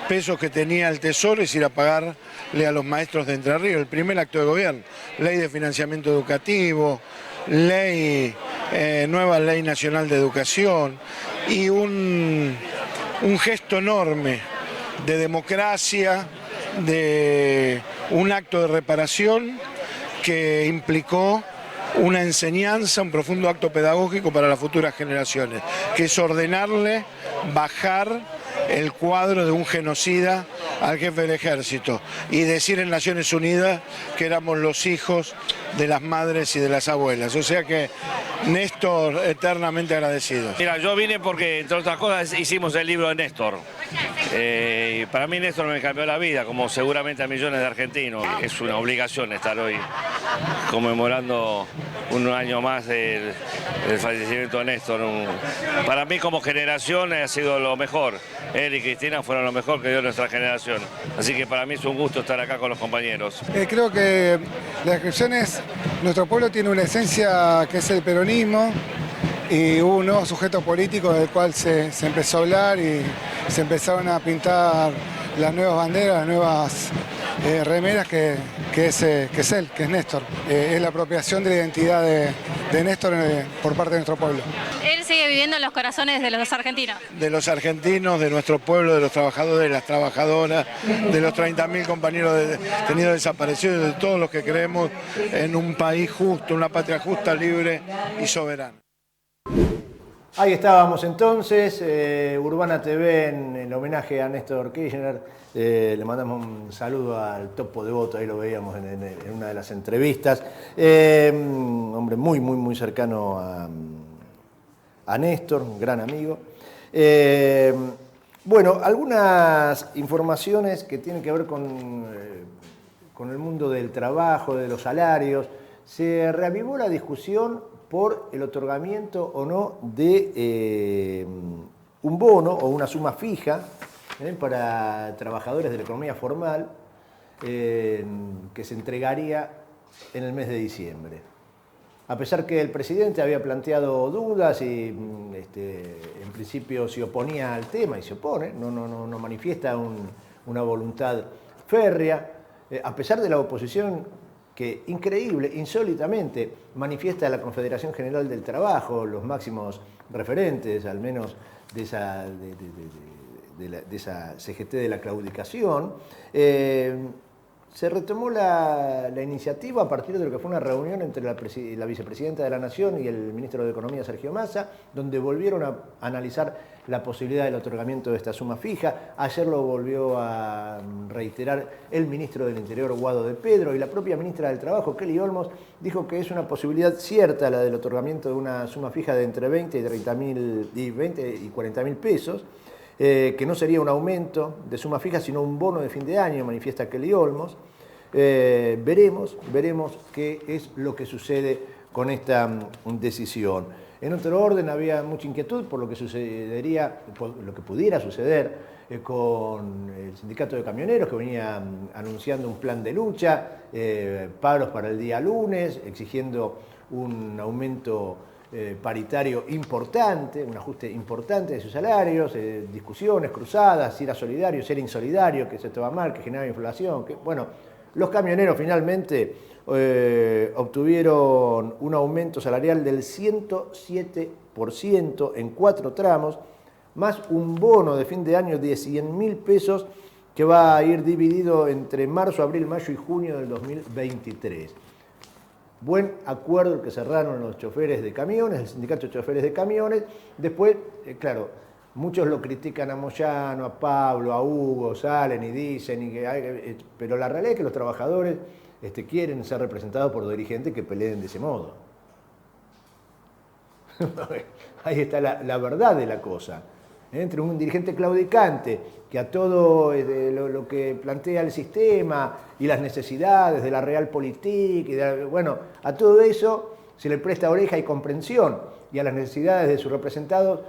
pesos que tenía el Tesoro es ir a pagarle a los maestros de Entre Ríos, el primer acto de gobierno, ley de financiamiento educativo, nueva ley nacional de educación y un gesto enorme de democracia, de un acto de reparación que implicó una enseñanza, un profundo acto pedagógico para las futuras generaciones, que es ordenarle bajar el cuadro de un genocida al jefe del ejército y decir en Naciones Unidas que éramos los hijos de las madres y de las abuelas. O sea que Néstor, eternamente agradecido. Mira, yo vine porque, entre otras cosas, hicimos el libro de Néstor. Para mí Néstor me cambió la vida, como seguramente a millones de argentinos. Es una obligación estar hoy conmemorando un año más del fallecimiento de Néstor. Para mí como generación ha sido lo mejor. Él y Cristina fueron lo mejor que dio nuestra generación. Así que para mí es un gusto estar acá con los compañeros. Creo que la descripción es, nuestro pueblo tiene una esencia que es el peronismo, y hubo un nuevo sujeto político del cual se empezó a hablar y se empezaron a pintar las nuevas banderas, las nuevas remeras que es él, que es Néstor. Es la apropiación de la identidad de Néstor por parte de nuestro pueblo. Él sigue viviendo en los corazones de los argentinos. De los argentinos, de nuestro pueblo, de los trabajadores, de las trabajadoras, de los 30.000 compañeros detenidos desaparecidos, de todos los que creemos en un país justo, una patria justa, libre y soberana. Ahí estábamos entonces, Urbana TV en el homenaje a Néstor Kirchner. Le mandamos un saludo al topo de voto, ahí lo veíamos en una de las entrevistas. Un hombre muy cercano a Néstor, un gran amigo. Bueno, algunas informaciones que tienen que ver con el mundo del trabajo, de los salarios. Se reavivó la discusión por el otorgamiento o no de un bono o una suma fija para trabajadores de la economía formal que se entregaría en el mes de diciembre. A pesar que el presidente había planteado dudas y en principio se oponía al tema y se opone, no manifiesta una voluntad férrea, a pesar de la oposición que increíble, insólitamente, manifiesta la Confederación General del Trabajo, los máximos referentes, al menos de esa CGT de la claudicación. Se retomó la iniciativa a partir de lo que fue una reunión entre la vicepresidenta de la Nación y el ministro de Economía, Sergio Massa, donde volvieron a analizar la posibilidad del otorgamiento de esta suma fija. Ayer lo volvió a reiterar el ministro del Interior, Guado de Pedro, y la propia ministra del Trabajo, Kelly Olmos, dijo que es una posibilidad cierta la del otorgamiento de una suma fija de entre 20 y 40.000 pesos, que no sería un aumento de suma fija, sino un bono de fin de año, manifiesta Kelly Olmos. Veremos qué es lo que sucede con esta decisión. En otro orden, había mucha inquietud por lo que sucedería, por lo que pudiera suceder con el sindicato de camioneros, que venía anunciando un plan de lucha, paros para el día lunes, exigiendo un aumento paritario importante, un ajuste importante de sus salarios, discusiones cruzadas, si era solidario, si era insolidario, que se estaba mal, que generaba inflación. Bueno, los camioneros finalmente obtuvieron un aumento salarial del 107% en 4 tramos, más un bono de fin de año de 100.000 pesos que va a ir dividido entre marzo, abril, mayo y junio del 2023. Buen acuerdo el que cerraron los choferes de camiones, el sindicato de choferes de camiones. Después, claro, muchos lo critican a Moyano, a Pablo, a Hugo, salen y dicen, pero la realidad es que los trabajadores quieren ser representados por dirigentes que peleen de ese modo. Ahí está la verdad de la cosa. Entre un dirigente claudicante que a todo lo que plantea el sistema y las necesidades de la realpolitik, bueno, a todo eso se le presta oreja y comprensión, y a las necesidades de sus representados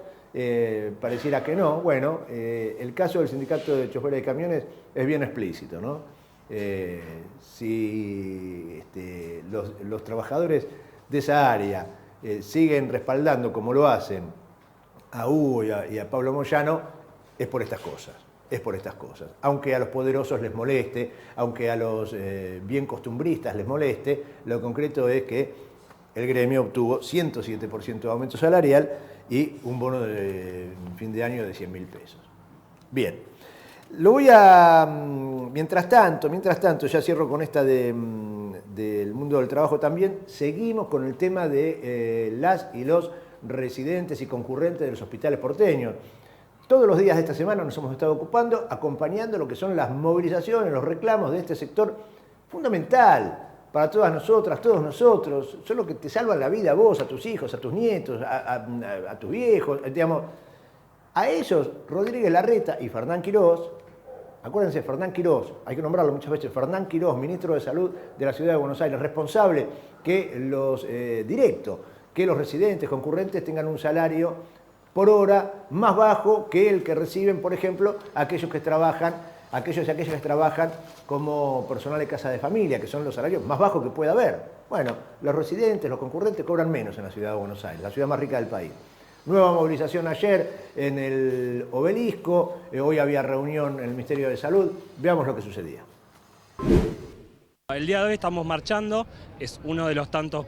pareciera que no. Bueno, el caso del sindicato de choferes de camiones es bien explícito, ¿no? Si los trabajadores de esa área siguen respaldando como lo hacen a Hugo y a Pablo Moyano, es por estas cosas. Es por estas cosas. Aunque a los poderosos les moleste, aunque a los bien costumbristas les moleste, lo concreto es que el gremio obtuvo 107% de aumento salarial y un bono de fin de año de 100.000 pesos. Bien, lo voy a... Mientras tanto, ya cierro con esta del mundo del trabajo también, seguimos con el tema de las y los residentes y concurrentes de los hospitales porteños. Todos los días de esta semana nos hemos estado ocupando, acompañando lo que son las movilizaciones, los reclamos de este sector fundamental para todas nosotras, todos nosotros. Son los que te salvan la vida a vos, a tus hijos, a tus nietos, a tus viejos. Digamos, a ellos, Rodríguez Larreta y Fernán Quirós, acuérdense, Fernán Quirós, hay que nombrarlo muchas veces, Fernán Quirós, ministro de Salud de la Ciudad de Buenos Aires, responsable que los que los residentes concurrentes tengan un salario por hora más bajo que el que reciben, por ejemplo, aquellos y aquellas que trabajan como personal de casa de familia, que son los salarios más bajos que puede haber. Bueno, los residentes, los concurrentes cobran menos en la Ciudad de Buenos Aires, la ciudad más rica del país. Nueva movilización ayer en el Obelisco, hoy había reunión en el Ministerio de Salud, veamos lo que sucedía. El día de hoy estamos marchando, es uno de los tantos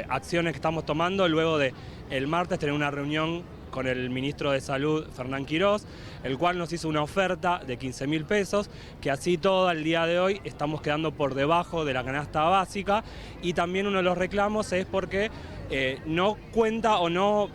acciones que estamos tomando luego de el martes tener una reunión con el ministro de Salud, Fernán Quirós, el cual nos hizo una oferta de 15.000 pesos, que así todo al día de hoy estamos quedando por debajo de la canasta básica, y también uno de los reclamos es porque no cuenta o no,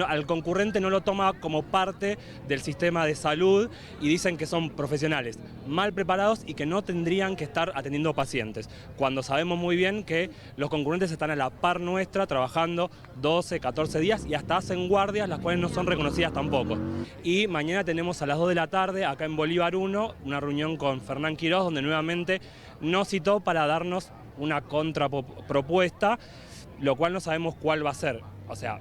al concurrente no lo toma como parte del sistema de salud y dicen que son profesionales mal preparados y que no tendrían que estar atendiendo pacientes, cuando sabemos muy bien que los concurrentes están a la par nuestra trabajando 12, 14 días y hasta hacen guardias, las cuales no son reconocidas tampoco. Y mañana tenemos a las 2 de la tarde, acá en Bolívar 1, una reunión con Fernán Quirós, donde nuevamente nos citó para darnos una contrapropuesta, lo cual no sabemos cuál va a ser. O sea,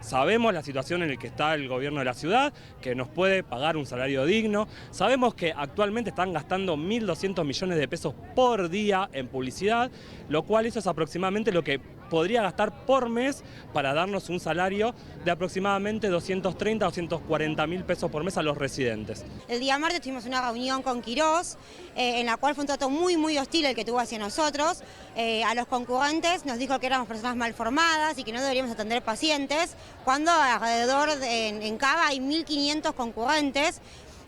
sabemos la situación en la que está el gobierno de la ciudad, que nos puede pagar un salario digno. Sabemos que actualmente están gastando 1.200 millones de pesos por día en publicidad, lo cual eso es aproximadamente lo que podría gastar por mes para darnos un salario de aproximadamente 230 a 240 mil pesos por mes a los residentes. El día martes tuvimos una reunión con Quirós, en la cual fue un trato muy hostil el que tuvo hacia nosotros. A los concurrentes nos dijo que éramos personas mal formadas y que no deberíamos atender pacientes, cuando alrededor en Cava hay 1.500 concurrentes.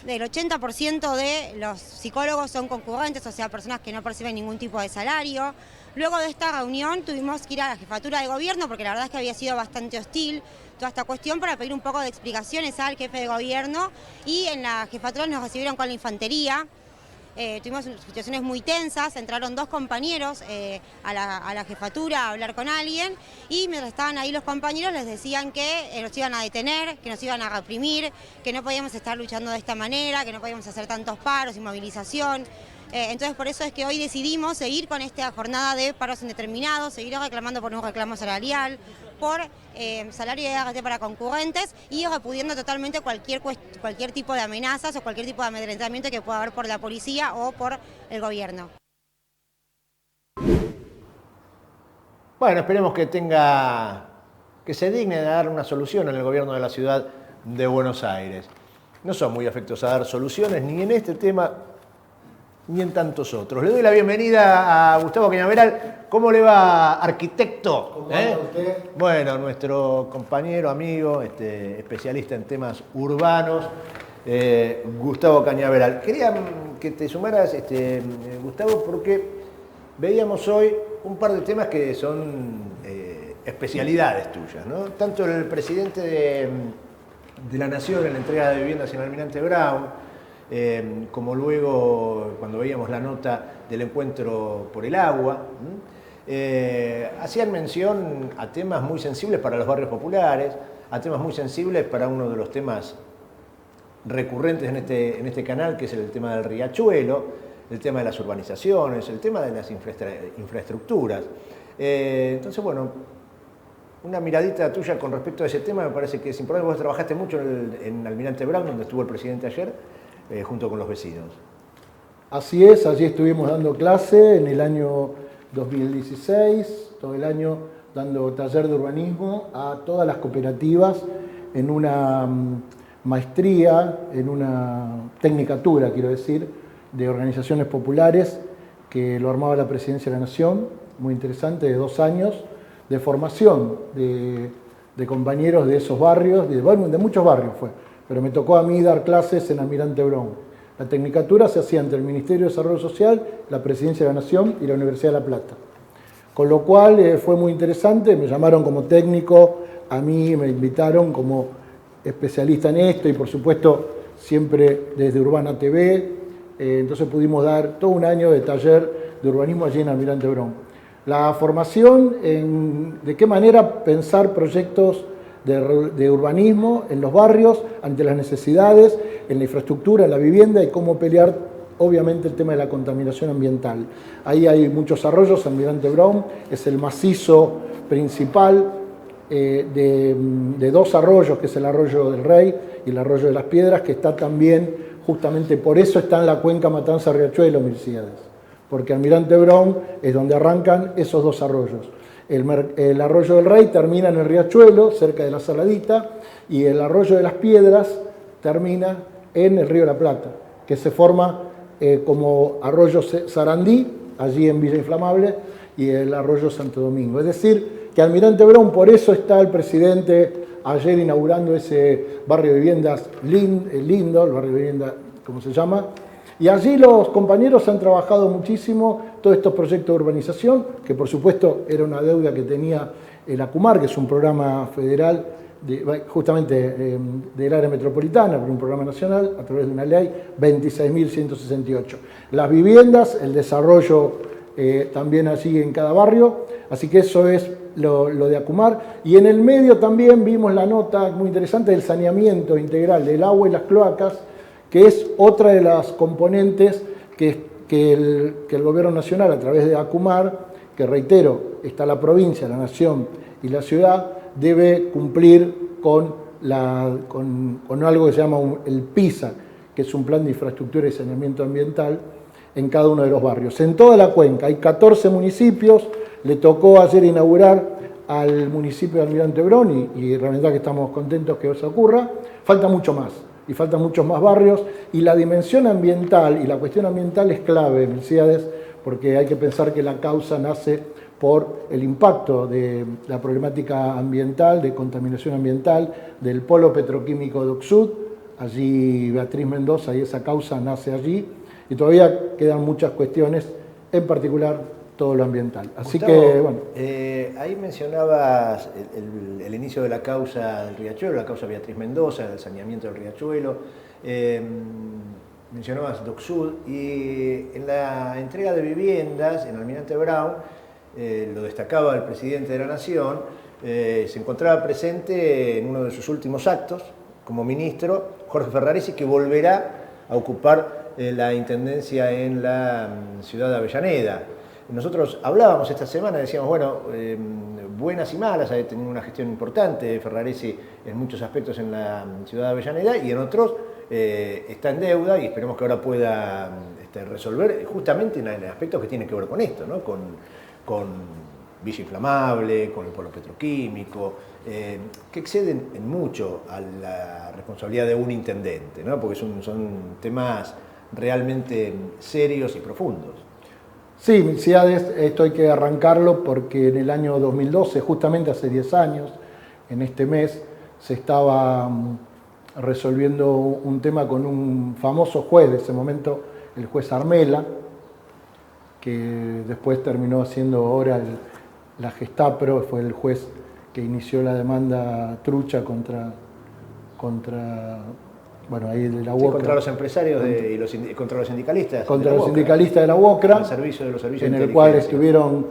El 80% de los psicólogos son concurrentes, o sea, personas que no perciben ningún tipo de salario. Luego de esta reunión tuvimos que ir a la jefatura de gobierno, porque la verdad es que había sido bastante hostil toda esta cuestión, para pedir un poco de explicaciones al jefe de gobierno, y en la jefatura nos recibieron con la infantería. Tuvimos situaciones muy tensas, entraron 2 compañeros a la jefatura a hablar con alguien, y mientras estaban ahí los compañeros les decían que nos iban a detener, que nos iban a reprimir, que no podíamos estar luchando de esta manera, que no podíamos hacer tantos paros y movilización. Entonces por eso es que hoy decidimos seguir con esta jornada de paros indeterminados, seguir reclamando por un reclamo salarial, por salario de AGT para concurrentes, y repudiando totalmente cualquier tipo de amenazas o cualquier tipo de amedrentamiento que pueda haber por la policía o por el gobierno. Bueno, esperemos que se digne de dar una solución en el gobierno de la ciudad de Buenos Aires. No son muy afectos a dar soluciones ni en este tema ni en tantos otros. Le doy la bienvenida a Gustavo Cañaveral. ¿Cómo le va, arquitecto? ¿Cómo anda usted? Bueno, nuestro compañero, amigo, especialista en temas urbanos, Gustavo Cañaveral. Quería que te sumaras, Gustavo, porque veíamos hoy un par de temas que son especialidades tuyas, ¿no? Tanto el presidente de la Nación en la entrega de viviendas en Almirante Brown, como luego cuando veíamos la nota del encuentro por el agua, hacían mención a temas muy sensibles para los barrios populares, a temas muy sensibles para uno de los temas recurrentes en este canal, que es el tema del riachuelo, el tema de las urbanizaciones, el tema de las infraestructuras. Entonces, bueno, una miradita tuya con respecto a ese tema, me parece que es importante. Vos trabajaste mucho en Almirante Brown, donde estuvo el presidente ayer, junto con los vecinos. Así es, allí estuvimos dando clase en el año 2016, todo el año dando taller de urbanismo a todas las cooperativas en una maestría, en una tecnicatura, quiero decir, de organizaciones populares que lo armaba la Presidencia de la Nación, muy interesante, de 2 años, de formación de compañeros de esos barrios, de muchos barrios fue, pero me tocó a mí dar clases en Almirante Brown. La tecnicatura se hacía entre el Ministerio de Desarrollo Social, la Presidencia de la Nación y la Universidad de La Plata. Con lo cual fue muy interesante, me llamaron como técnico, a mí me invitaron como especialista en esto y por supuesto siempre desde Urbana TV, entonces pudimos dar todo un año de taller de urbanismo allí en Almirante Brown. La formación de qué manera pensar proyectos de urbanismo en los barrios ante las necesidades, en la infraestructura, en la vivienda y cómo pelear obviamente el tema de la contaminación ambiental. Ahí hay muchos arroyos, Almirante Brown es el macizo principal de 2 arroyos, que es el Arroyo del Rey y el Arroyo de las Piedras, que está también, justamente por eso está en la cuenca Matanza-Riachuelo, Milcíades, porque Almirante Brown es donde arrancan esos 2 arroyos. El Arroyo del Rey termina en el Riachuelo, cerca de la Saladita, y el Arroyo de las Piedras termina en el Río de la Plata, que se forma como Arroyo Sarandí, allí en Villa Inflamable, y el Arroyo Santo Domingo. Es decir, que Almirante Brown, por eso está el presidente ayer inaugurando ese barrio de viviendas lindo, el barrio de vivienda, ¿cómo se llama? Y allí los compañeros han trabajado muchísimo todos estos proyectos de urbanización, que por supuesto era una deuda que tenía el ACUMAR, que es un programa federal justamente del área metropolitana, pero un programa nacional, a través de una ley 26.168. Las viviendas, el desarrollo también allí en cada barrio, así que eso es lo de ACUMAR. Y en el medio también vimos la nota muy interesante del saneamiento integral del agua y las cloacas, que es otra de las componentes que el Gobierno Nacional, a través de ACUMAR, que reitero, está la provincia, la nación y la ciudad, debe cumplir con algo que se llama el PISA, que es un plan de infraestructura y saneamiento ambiental en cada uno de los barrios. En toda la cuenca hay 14 municipios, le tocó ayer inaugurar al municipio de Almirante Brown y realmente que estamos contentos que eso ocurra. Falta mucho más. Y faltan muchos más barrios, y la dimensión ambiental y la cuestión ambiental es clave, Milcíades, porque hay que pensar que la causa nace por el impacto de la problemática ambiental, de contaminación ambiental, del polo petroquímico de Oxud, allí Beatriz Mendoza, y esa causa nace allí, y todavía quedan muchas cuestiones, en particular todo lo ambiental. Así Gustavo, que, bueno. Ahí mencionabas el inicio de la causa del Riachuelo, la causa Beatriz Mendoza, el saneamiento del Riachuelo, mencionabas Docsud, y en la entrega de viviendas en Almirante Brown, lo destacaba el presidente de la Nación, se encontraba presente en uno de sus últimos actos como ministro, Jorge Ferraresi, que volverá a ocupar la intendencia en la ciudad de Avellaneda. Nosotros hablábamos esta semana, decíamos, bueno, buenas y malas, ha tenido una gestión importante Ferraresi en muchos aspectos en la ciudad de Avellaneda y en otros está en deuda y esperemos que ahora pueda resolver justamente en aspectos que tienen que ver con esto, ¿no? Con Villa Inflamable, con el polo petroquímico, que exceden en mucho a la responsabilidad de un intendente, ¿no? Porque son temas realmente serios y profundos. Sí, Milcíades, esto hay que arrancarlo porque en el año 2012, justamente hace 10 años, en este mes, se estaba resolviendo un tema con un famoso juez de ese momento, el juez Armela, que después terminó siendo ahora la Gestapo, fue el juez que inició la demanda trucha contra bueno, ahí de la UOCRA. Sí, contra los empresarios y contra los sindicalistas. Contra los sindicalistas de la UOCRA, al servicio de los servicios en el cual estuvieron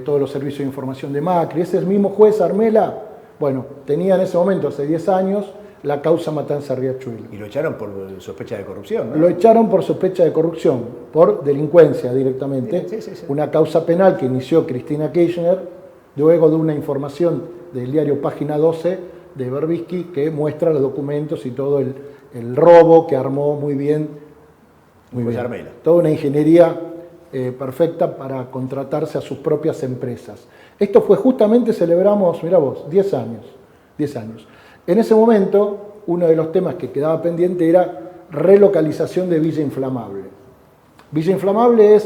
todos los servicios de información de Macri. Ese mismo juez Armela, bueno, tenía en ese momento, hace 10 años, la causa Matanza-Riachuelo. Y lo echaron por sospecha de corrupción, ¿no? Lo echaron por sospecha de corrupción, por delincuencia directamente. Sí. Una causa penal que inició Cristina Kirchner, luego de una información del diario Página 12 de Berbisky, que muestra los documentos y todo el robo que armó muy bien. Armela. Toda una ingeniería perfecta para contratarse a sus propias empresas. Esto fue justamente, celebramos, mirá vos, 10 años. 10 años. En ese momento, uno de los temas que quedaba pendiente era relocalización de Villa Inflamable. Villa Inflamable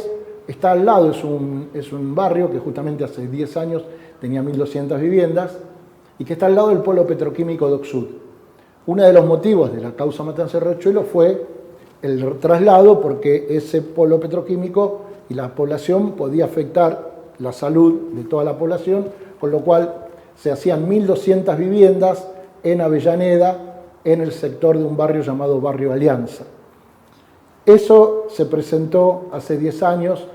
está al lado, es un barrio que justamente hace 10 años tenía 1.200 viviendas y que está al lado del polo petroquímico de Oxud. Uno de los motivos de la causa Matanza de Riachuelo fue el traslado, porque ese polo petroquímico y la población podía afectar la salud de toda la población, con lo cual se hacían 1.200 viviendas en Avellaneda, en el sector de un barrio llamado Barrio Alianza. Eso se presentó hace 10 años,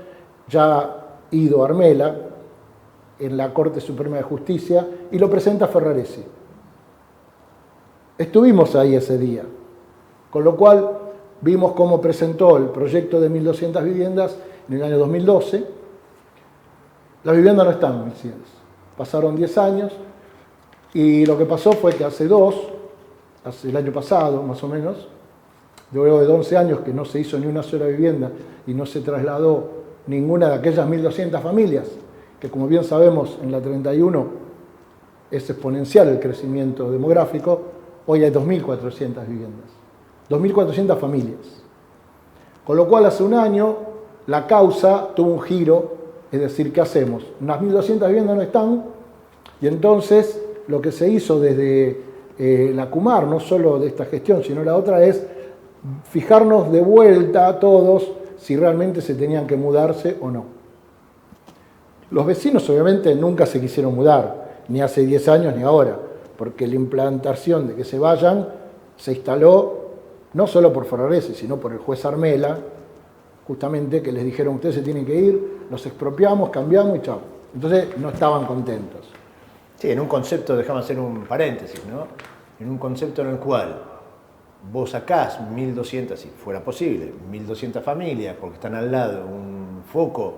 ya ido Armela, en la Corte Suprema de Justicia, y lo presenta Ferraresi. Estuvimos ahí ese día, con lo cual vimos cómo presentó el proyecto de 1.200 viviendas en el año 2012. Las viviendas no están 1.100. Pasaron 10 años y lo que pasó fue que hace el año pasado más o menos, luego de 11 años que no se hizo ni una sola vivienda y no se trasladó ninguna de aquellas 1.200 familias, que como bien sabemos en la 31 es exponencial el crecimiento demográfico, hoy hay 2.400 viviendas, 2.400 familias. Con lo cual hace un año la causa tuvo un giro, es decir, ¿qué hacemos? Unas 1.200 viviendas no están, y entonces lo que se hizo desde la CUMAR, no solo de esta gestión, sino la otra, es fijarnos de vuelta a todos si realmente se tenían que mudarse o no. Los vecinos obviamente nunca se quisieron mudar, ni hace 10 años ni ahora, porque la implantación de que se vayan se instaló no solo por Ferraresi, sino por el juez Armela, justamente, que les dijeron: ustedes se tienen que ir, los expropiamos, cambiamos y chao. Entonces no estaban contentos. Sí, en un concepto, déjame hacer un paréntesis, ¿no? En un concepto en el cual vos sacás 1.200, si fuera posible, 1.200 familias, porque están al lado un foco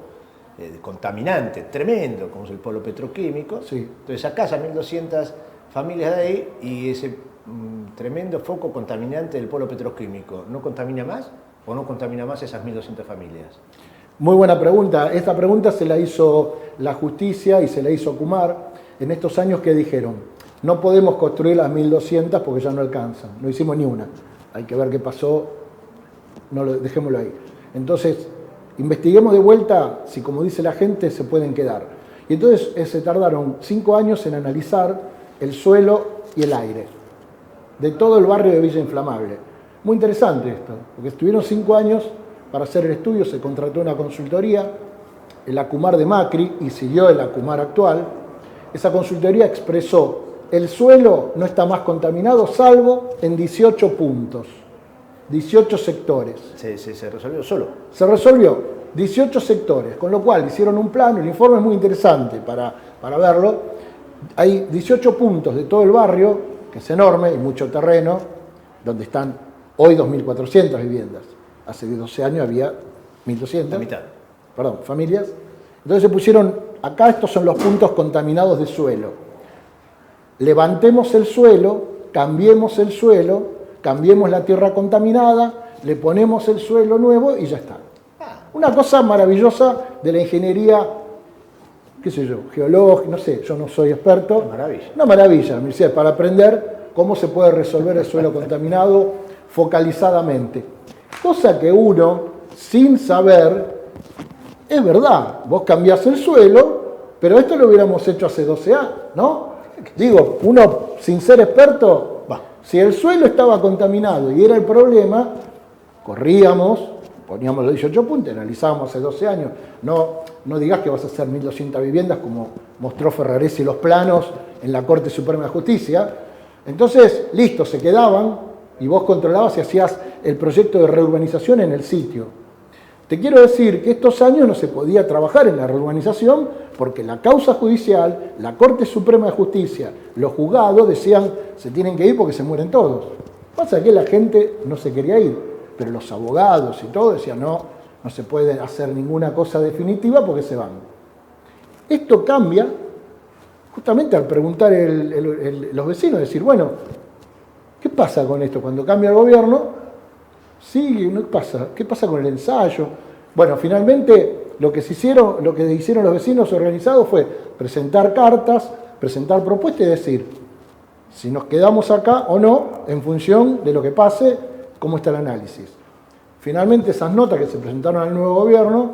contaminante tremendo, como es el polo petroquímico. Sí. Entonces sacás a 1.200 familias de ahí y ese tremendo foco contaminante del polo petroquímico, ¿no contamina más o no contamina más esas 1.200 familias? Muy buena pregunta. Esta pregunta se la hizo la justicia y se la hizo CUMAR en estos años que dijeron: no podemos construir las 1.200 porque ya no alcanzan. No hicimos ni una. Hay que ver qué pasó, dejémoslo ahí. Entonces, investiguemos de vuelta si, como dice la gente, se pueden quedar. Y entonces se tardaron 5 años en analizar el suelo y el aire de todo el barrio de Villa Inflamable. Muy interesante esto, porque estuvieron 5 años para hacer el estudio, se contrató una consultoría, el ACUMAR de Macri, y siguió el ACUMAR actual. Esa consultoría expresó: el suelo no está más contaminado, salvo en 18 puntos, 18 sectores. Se resolvió solo. Se resolvió 18 sectores, con lo cual hicieron un plano, el informe es muy interesante para verlo. Hay 18 puntos de todo el barrio, que es enorme y mucho terreno, donde están hoy 2.400 viviendas. Hace 12 años había 1.200. La mitad. Perdón, familias. Entonces se pusieron, acá estos son los puntos contaminados de suelo. Levantemos el suelo, cambiemos el suelo, cambiemos la tierra contaminada, le ponemos el suelo nuevo y ya está. Una cosa maravillosa de la ingeniería, qué sé yo, geológica, no sé, yo no soy experto. Una maravilla, para aprender cómo se puede resolver el suelo contaminado focalizadamente. Cosa que uno, sin saber, es verdad, vos cambiás el suelo, pero esto lo hubiéramos hecho hace 12 años, ¿no? Digo, uno sin ser experto, si el suelo estaba contaminado y era el problema, corríamos, poníamos los 18 puntos, analizábamos hace 12 años. No digas que vas a hacer 1.200 viviendas como mostró Ferraresi los planos en la Corte Suprema de Justicia. Entonces, listo, se quedaban y vos controlabas y hacías el proyecto de reurbanización en el sitio. Te quiero decir que estos años no se podía trabajar en la reurbanización porque la causa judicial, la Corte Suprema de Justicia, los juzgados decían: se tienen que ir porque se mueren todos. Pasa que la gente no se quería ir, pero los abogados y todo decían: no se puede hacer ninguna cosa definitiva porque se van. Esto cambia justamente al preguntar los vecinos, decir, bueno, ¿qué pasa con esto? Cuando cambia el gobierno, sí, ¿qué pasa? ¿Qué pasa con el ensayo? Bueno, finalmente lo que hicieron los vecinos organizados fue presentar cartas, presentar propuestas y decir si nos quedamos acá o no en función de lo que pase, cómo está el análisis. Finalmente esas notas que se presentaron al nuevo gobierno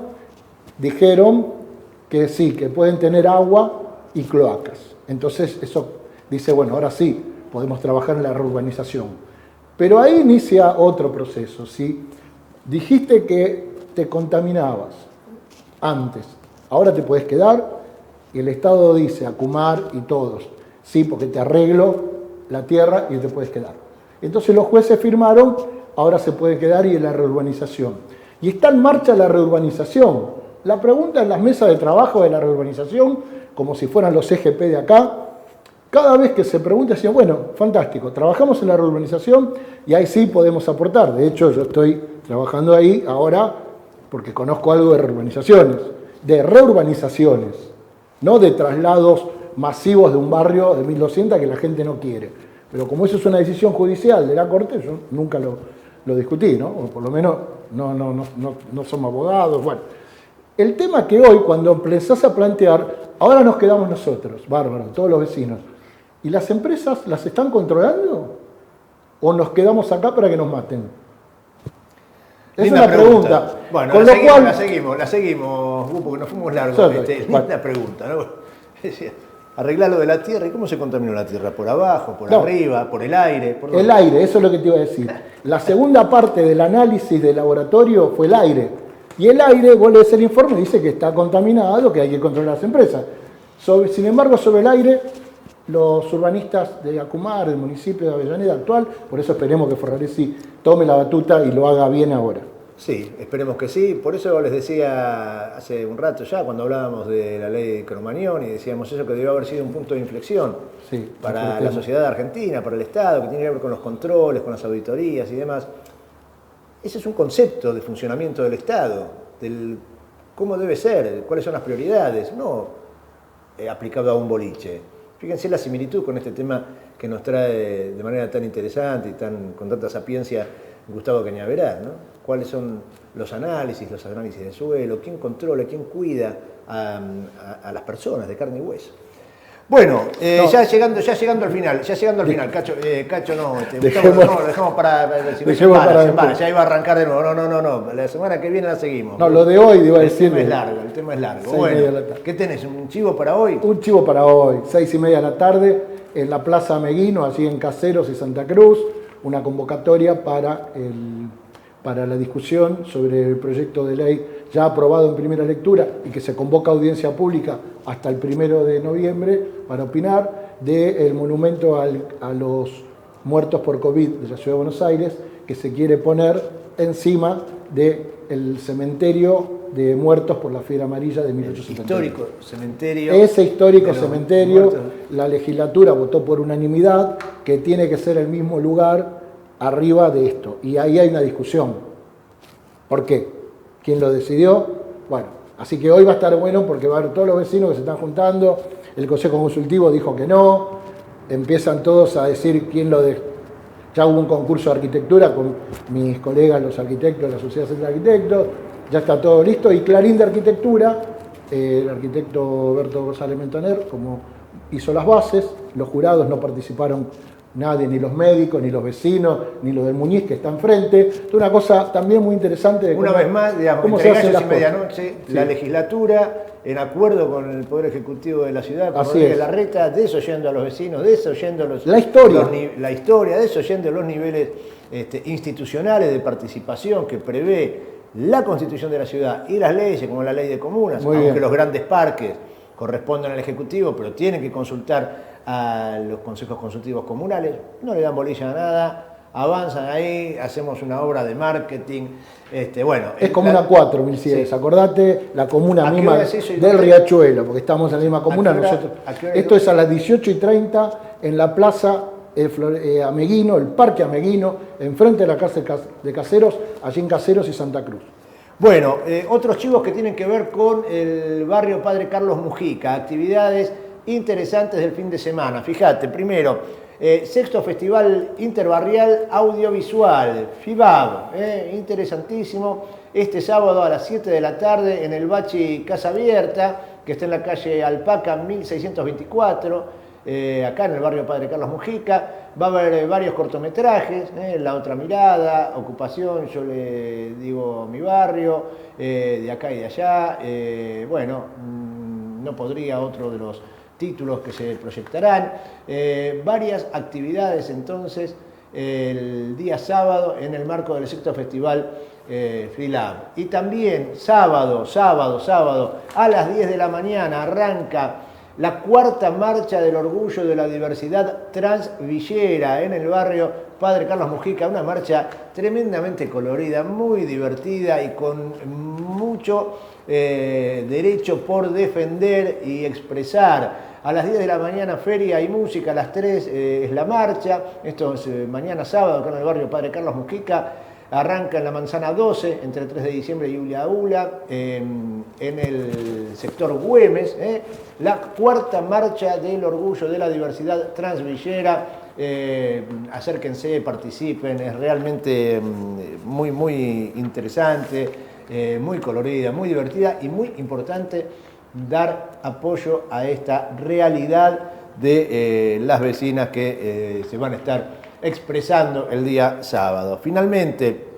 dijeron que sí, que pueden tener agua y cloacas. Entonces eso dice, bueno, ahora sí podemos trabajar en la reurbanización. Pero ahí inicia otro proceso. Si dijiste que te contaminabas antes, ahora te puedes quedar, y el Estado dice, Acumar y todos, sí, porque te arreglo la tierra y te puedes quedar. Entonces los jueces firmaron, ahora se puede quedar y en la reurbanización. Y está en marcha la reurbanización. La pregunta en las mesas de trabajo de la reurbanización, como si fueran los EGP de acá, cada vez que se pregunta, decían, bueno, fantástico, trabajamos en la reurbanización y ahí sí podemos aportar. De hecho, yo estoy trabajando ahí ahora porque conozco algo de reurbanizaciones, no de traslados masivos de un barrio de 1200 que la gente no quiere. Pero como eso es una decisión judicial de la Corte, yo nunca lo discutí, ¿no? O por lo menos no somos abogados. Bueno, el tema que hoy, cuando empezás a plantear, ahora nos quedamos nosotros, bárbaro, todos los vecinos, ¿y las empresas las están controlando? ¿O nos quedamos acá para que nos maten? Es linda una pregunta. Bueno, con la seguimos, porque nos fuimos largos. Linda pregunta, ¿no? Arreglar lo de la tierra. ¿Y cómo se contaminó la tierra? ¿Por abajo, por arriba, por el aire? ¿Por el aire, eso es lo que te iba a decir. La segunda parte del análisis del laboratorio fue el aire. Y el aire, vos lees el informe, dice que está contaminado, que hay que controlar las empresas. Sin embargo, sobre el aire, los urbanistas de Acumar, del municipio de Avellaneda actual, por eso esperemos que Ferraresi tome la batuta y lo haga bien ahora. Sí, esperemos que sí. Por eso les decía hace un rato ya, cuando hablábamos de la ley de Cromañón, y decíamos eso, que debió haber sido un punto de inflexión para la sociedad argentina, para el Estado, que tiene que ver con los controles, con las auditorías y demás. Ese es un concepto de funcionamiento del Estado, del cómo debe ser, cuáles son las prioridades, no aplicado a un boliche. Fíjense la similitud con este tema que nos trae de manera tan interesante y con tanta sapiencia Gustavo Cañaveral, ¿no? ¿Cuáles son los análisis de suelo? ¿Quién controla, quién cuida a las personas de carne y hueso? Bueno, ya llegando al final, Cacho, lo dejamos para si ya iba a arrancar de nuevo. No, la semana que viene la seguimos. No, lo de hoy iba a decir. El tema es largo. Bueno, ¿qué tenés? ¿Un chivo para hoy? Un chivo para hoy, 6:30 de la tarde, en la Plaza Ameguino, allí en Caseros y Santa Cruz, una convocatoria para la discusión sobre el proyecto de ley ya aprobado en primera lectura y que se convoca a audiencia pública hasta el 1 de noviembre para opinar del monumento a los muertos por COVID de la Ciudad de Buenos Aires, que se quiere poner encima del cementerio de muertos por la fiebre amarilla de 1870. Histórico cementerio. Ese histórico cementerio, la legislatura votó por unanimidad que tiene que ser el mismo lugar arriba de esto. Y ahí hay una discusión. ¿Por qué? ¿Quién lo decidió? Bueno, así que hoy va a estar bueno porque van todos los vecinos que se están juntando, el Consejo Consultivo dijo que no, empiezan todos a decir quién lo dejó. Ya hubo un concurso de arquitectura con mis colegas, los arquitectos de la Sociedad Central de Arquitectos, ya está todo listo, y Clarín de Arquitectura, el arquitecto Berto González Mentoner, como hizo las bases, los jurados no participaron nadie, ni los médicos, ni los vecinos, ni los del Muñiz que está enfrente. Es una cosa también muy interesante. De una vez más, digamos, cómo entre se hace gallos y medianoche, la legislatura, en acuerdo con el Poder Ejecutivo de la ciudad, con Rodríguez Larreta, desoyendo a los vecinos, desoyendo la historia, desoyendo los niveles institucionales de participación que prevé la Constitución de la ciudad y las leyes, como la ley de comunas, aunque los grandes parques corresponden al Ejecutivo, pero tienen que consultar a los consejos consultivos comunales, no le dan bolilla a nada, avanzan ahí, hacemos una obra de marketing. Es Comuna 4, Milcides, acordate, la comuna misma del Riachuelo, porque estamos en la misma comuna nosotros. Esto es a las 18:30 en la Plaza Ameguino, el Parque Ameguino, enfrente de la casa de Caseros, allí en Caseros y Santa Cruz. Bueno, otros chivos que tienen que ver con el barrio Padre Carlos Mujica, actividades interesantes del fin de semana. Fíjate, primero, sexto Festival Interbarrial Audiovisual, FIBAB, interesantísimo, este sábado a las 7 de la tarde en el Bachi Casa Abierta, que está en la calle Alpaca 1624, acá en el barrio Padre Carlos Mujica. Va a haber varios cortometrajes, La Otra Mirada, Ocupación, yo le digo mi barrio, de acá y de allá. Bueno, no podría otro de los títulos que se proyectarán. Varias actividades entonces el día sábado en el marco del sexto festival FILAB. Y también sábado a las 10 de la mañana arranca la cuarta marcha del orgullo de la diversidad transvillera en el barrio Padre Carlos Mujica, una marcha tremendamente colorida, muy divertida y con mucho derecho por defender y expresar. A las 10 de la mañana feria y música, a las 3 es la marcha, esto es mañana sábado acá en el barrio Padre Carlos Mujica. Arranca en la Manzana 12, entre 3 de diciembre y Ulla Aula, en el sector Güemes, la cuarta marcha del orgullo de la diversidad transvillera. Acérquense, participen, es realmente muy interesante, muy colorida, muy divertida y muy importante dar apoyo a esta realidad de las vecinas que se van a estar expresando el día sábado. Finalmente,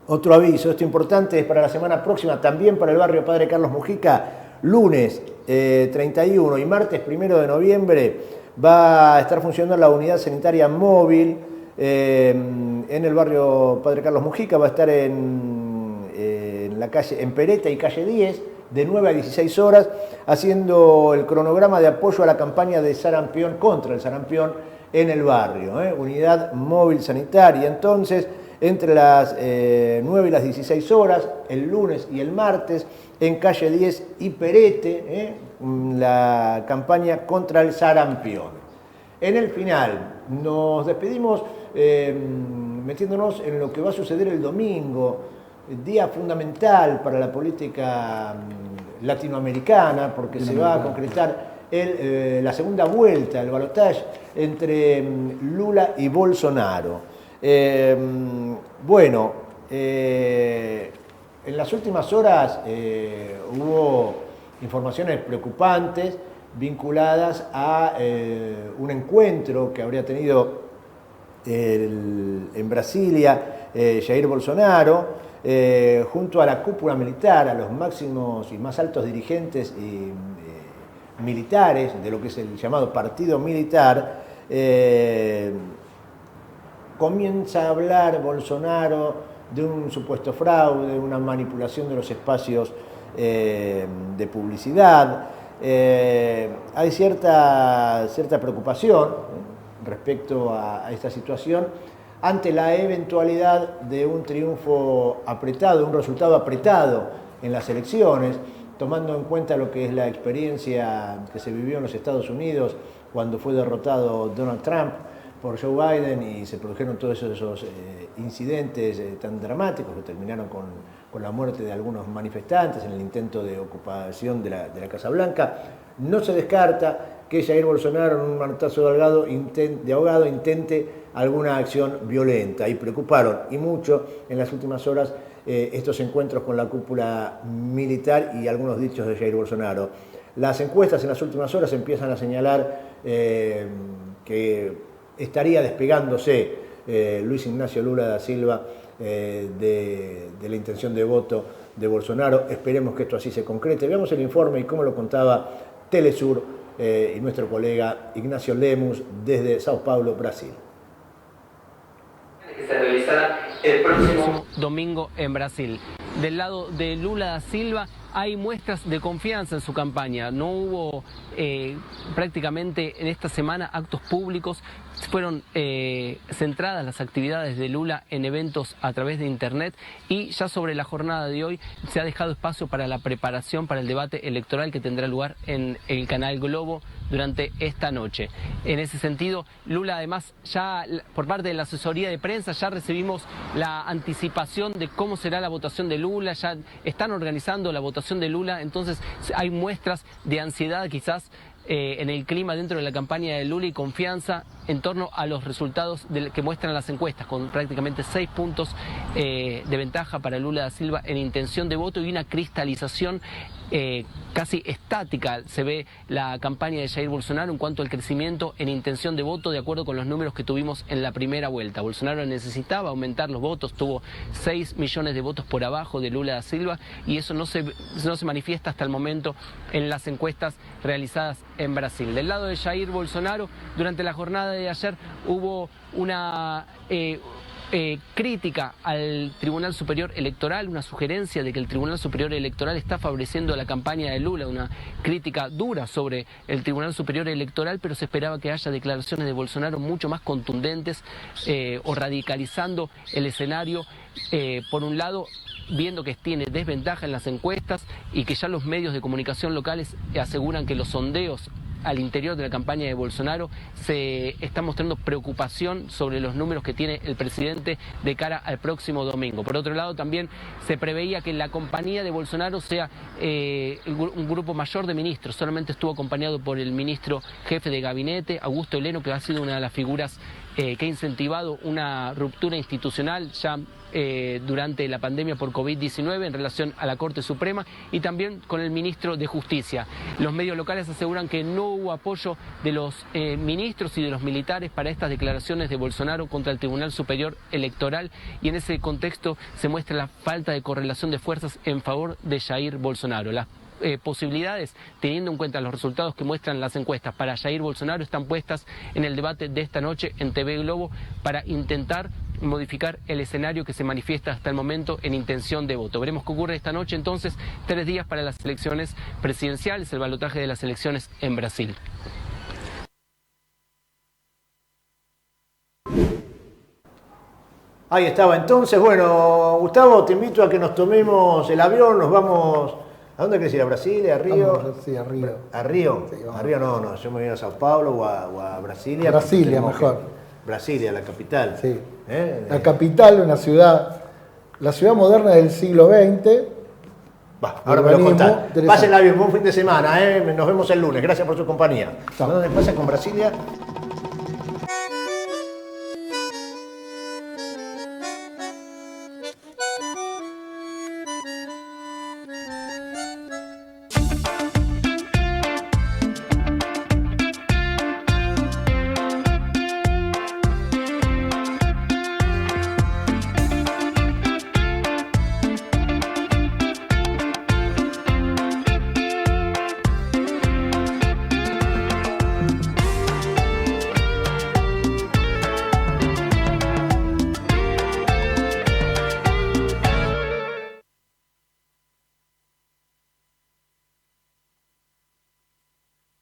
otro aviso, esto importante es para la semana próxima, también para el barrio Padre Carlos Mujica, lunes 31 y martes 1 de noviembre va a estar funcionando la unidad sanitaria móvil en el barrio Padre Carlos Mujica, va a estar en la calle, en Pereta y calle 10, de 9 a 16 horas, haciendo el cronograma de apoyo a la campaña de sarampión, contra el sarampión, en el barrio, unidad móvil sanitaria. Entonces, entre las 9 y las 16 horas, el lunes y el martes, en calle 10 y Perete, la campaña contra el sarampión. En el final, nos despedimos metiéndonos en lo que va a suceder el domingo, día fundamental para la política latinoamericana, porque se va a concretar la segunda vuelta, el balotaje entre Lula y Bolsonaro. En las últimas horas hubo informaciones preocupantes vinculadas a un encuentro que habría tenido en Brasilia Jair Bolsonaro junto a la cúpula militar, a los máximos y más altos dirigentes militares de lo que es el llamado partido militar. Comienza a hablar Bolsonaro de un supuesto fraude, una manipulación de los espacios de publicidad. Hay cierta preocupación respecto a esta situación ante la eventualidad de un triunfo apretado, un resultado apretado en las elecciones, tomando en cuenta lo que es la experiencia que se vivió en los Estados Unidos cuando fue derrotado Donald Trump por Joe Biden y se produjeron todos esos incidentes tan dramáticos que terminaron con la muerte de algunos manifestantes en el intento de ocupación de la Casa Blanca. No se descarta que Jair Bolsonaro en un manotazo de ahogado intente alguna acción violenta, y preocuparon y mucho en las últimas horas estos encuentros con la cúpula militar y algunos dichos de Jair Bolsonaro. Las encuestas en las últimas horas empiezan a señalar que estaría despegándose Luis Ignacio Lula da Silva de la intención de voto de Bolsonaro. Esperemos que esto así se concrete. Veamos el informe y cómo lo contaba Telesur y nuestro colega Ignacio Lemus desde Sao Paulo, Brasil. Que se realizará el próximo domingo en Brasil. Del lado de Lula da Silva hay muestras de confianza en su campaña. No hubo prácticamente en esta semana actos públicos. Fueron centradas las actividades de Lula en eventos a través de internet, y ya sobre la jornada de hoy se ha dejado espacio para la preparación para el debate electoral que tendrá lugar en el canal Globo durante esta noche. En ese sentido, Lula además ya por parte de la asesoría de prensa ya recibimos la anticipación de cómo será la votación de Lula, ya están organizando la votación de Lula, entonces hay muestras de ansiedad quizás en el clima dentro de la campaña de Lula y confianza en torno a los resultados que muestran las encuestas, con prácticamente 6 puntos de ventaja para Lula da Silva en intención de voto y una cristalización casi estática. Se ve la campaña de Jair Bolsonaro en cuanto al crecimiento en intención de voto de acuerdo con los números que tuvimos en la primera vuelta. Bolsonaro necesitaba aumentar los votos, tuvo 6 millones de votos por abajo de Lula da Silva y eso no se manifiesta hasta el momento en las encuestas realizadas en Brasil. Del lado de Jair Bolsonaro, durante la jornada de ayer hubo una crítica al Tribunal Superior Electoral, una sugerencia de que el Tribunal Superior Electoral está favoreciendo la campaña de Lula, una crítica dura sobre el Tribunal Superior Electoral, pero se esperaba que haya declaraciones de Bolsonaro mucho más contundentes o radicalizando el escenario, por un lado, viendo que tiene desventaja en las encuestas y que ya los medios de comunicación locales aseguran que los sondeos al interior de la campaña de Bolsonaro se está mostrando preocupación sobre los números que tiene el presidente de cara al próximo domingo. Por otro lado, también se preveía que la compañía de Bolsonaro sea un grupo mayor de ministros. Solamente estuvo acompañado por el ministro jefe de gabinete, Augusto Heleno, que ha sido una de las figuras que ha incentivado una ruptura institucional ya durante la pandemia por COVID-19 en relación a la Corte Suprema, y también con el ministro de Justicia. Los medios locales aseguran que no hubo apoyo de los ministros y de los militares para estas declaraciones de Bolsonaro contra el Tribunal Superior Electoral, y en ese contexto se muestra la falta de correlación de fuerzas en favor de Jair Bolsonaro. Las posibilidades, teniendo en cuenta los resultados que muestran las encuestas para Jair Bolsonaro, están puestas en el debate de esta noche en TV Globo para intentar modificar el escenario que se manifiesta hasta el momento en intención de voto. Veremos qué ocurre esta noche. Entonces, 3 días para las elecciones presidenciales, el balotaje de las elecciones en Brasil. Ahí estaba. Entonces, bueno, Gustavo, te invito a que nos tomemos el avión, nos vamos... ¿A dónde querés ir? ¿A Brasilia? ¿A Río? Sí, a Río. ¿A Río? Sí, a Río no, yo me voy a Sao Paulo o a Brasilia. Brasilia, mejor. Brasilia, la capital. Sí. La capital, una ciudad, la ciudad moderna del siglo XX. Ahora me lo contás. Pásenla bien, buen fin de semana, nos vemos el lunes. Gracias por su compañía. ¿Dónde pasa con Brasilia?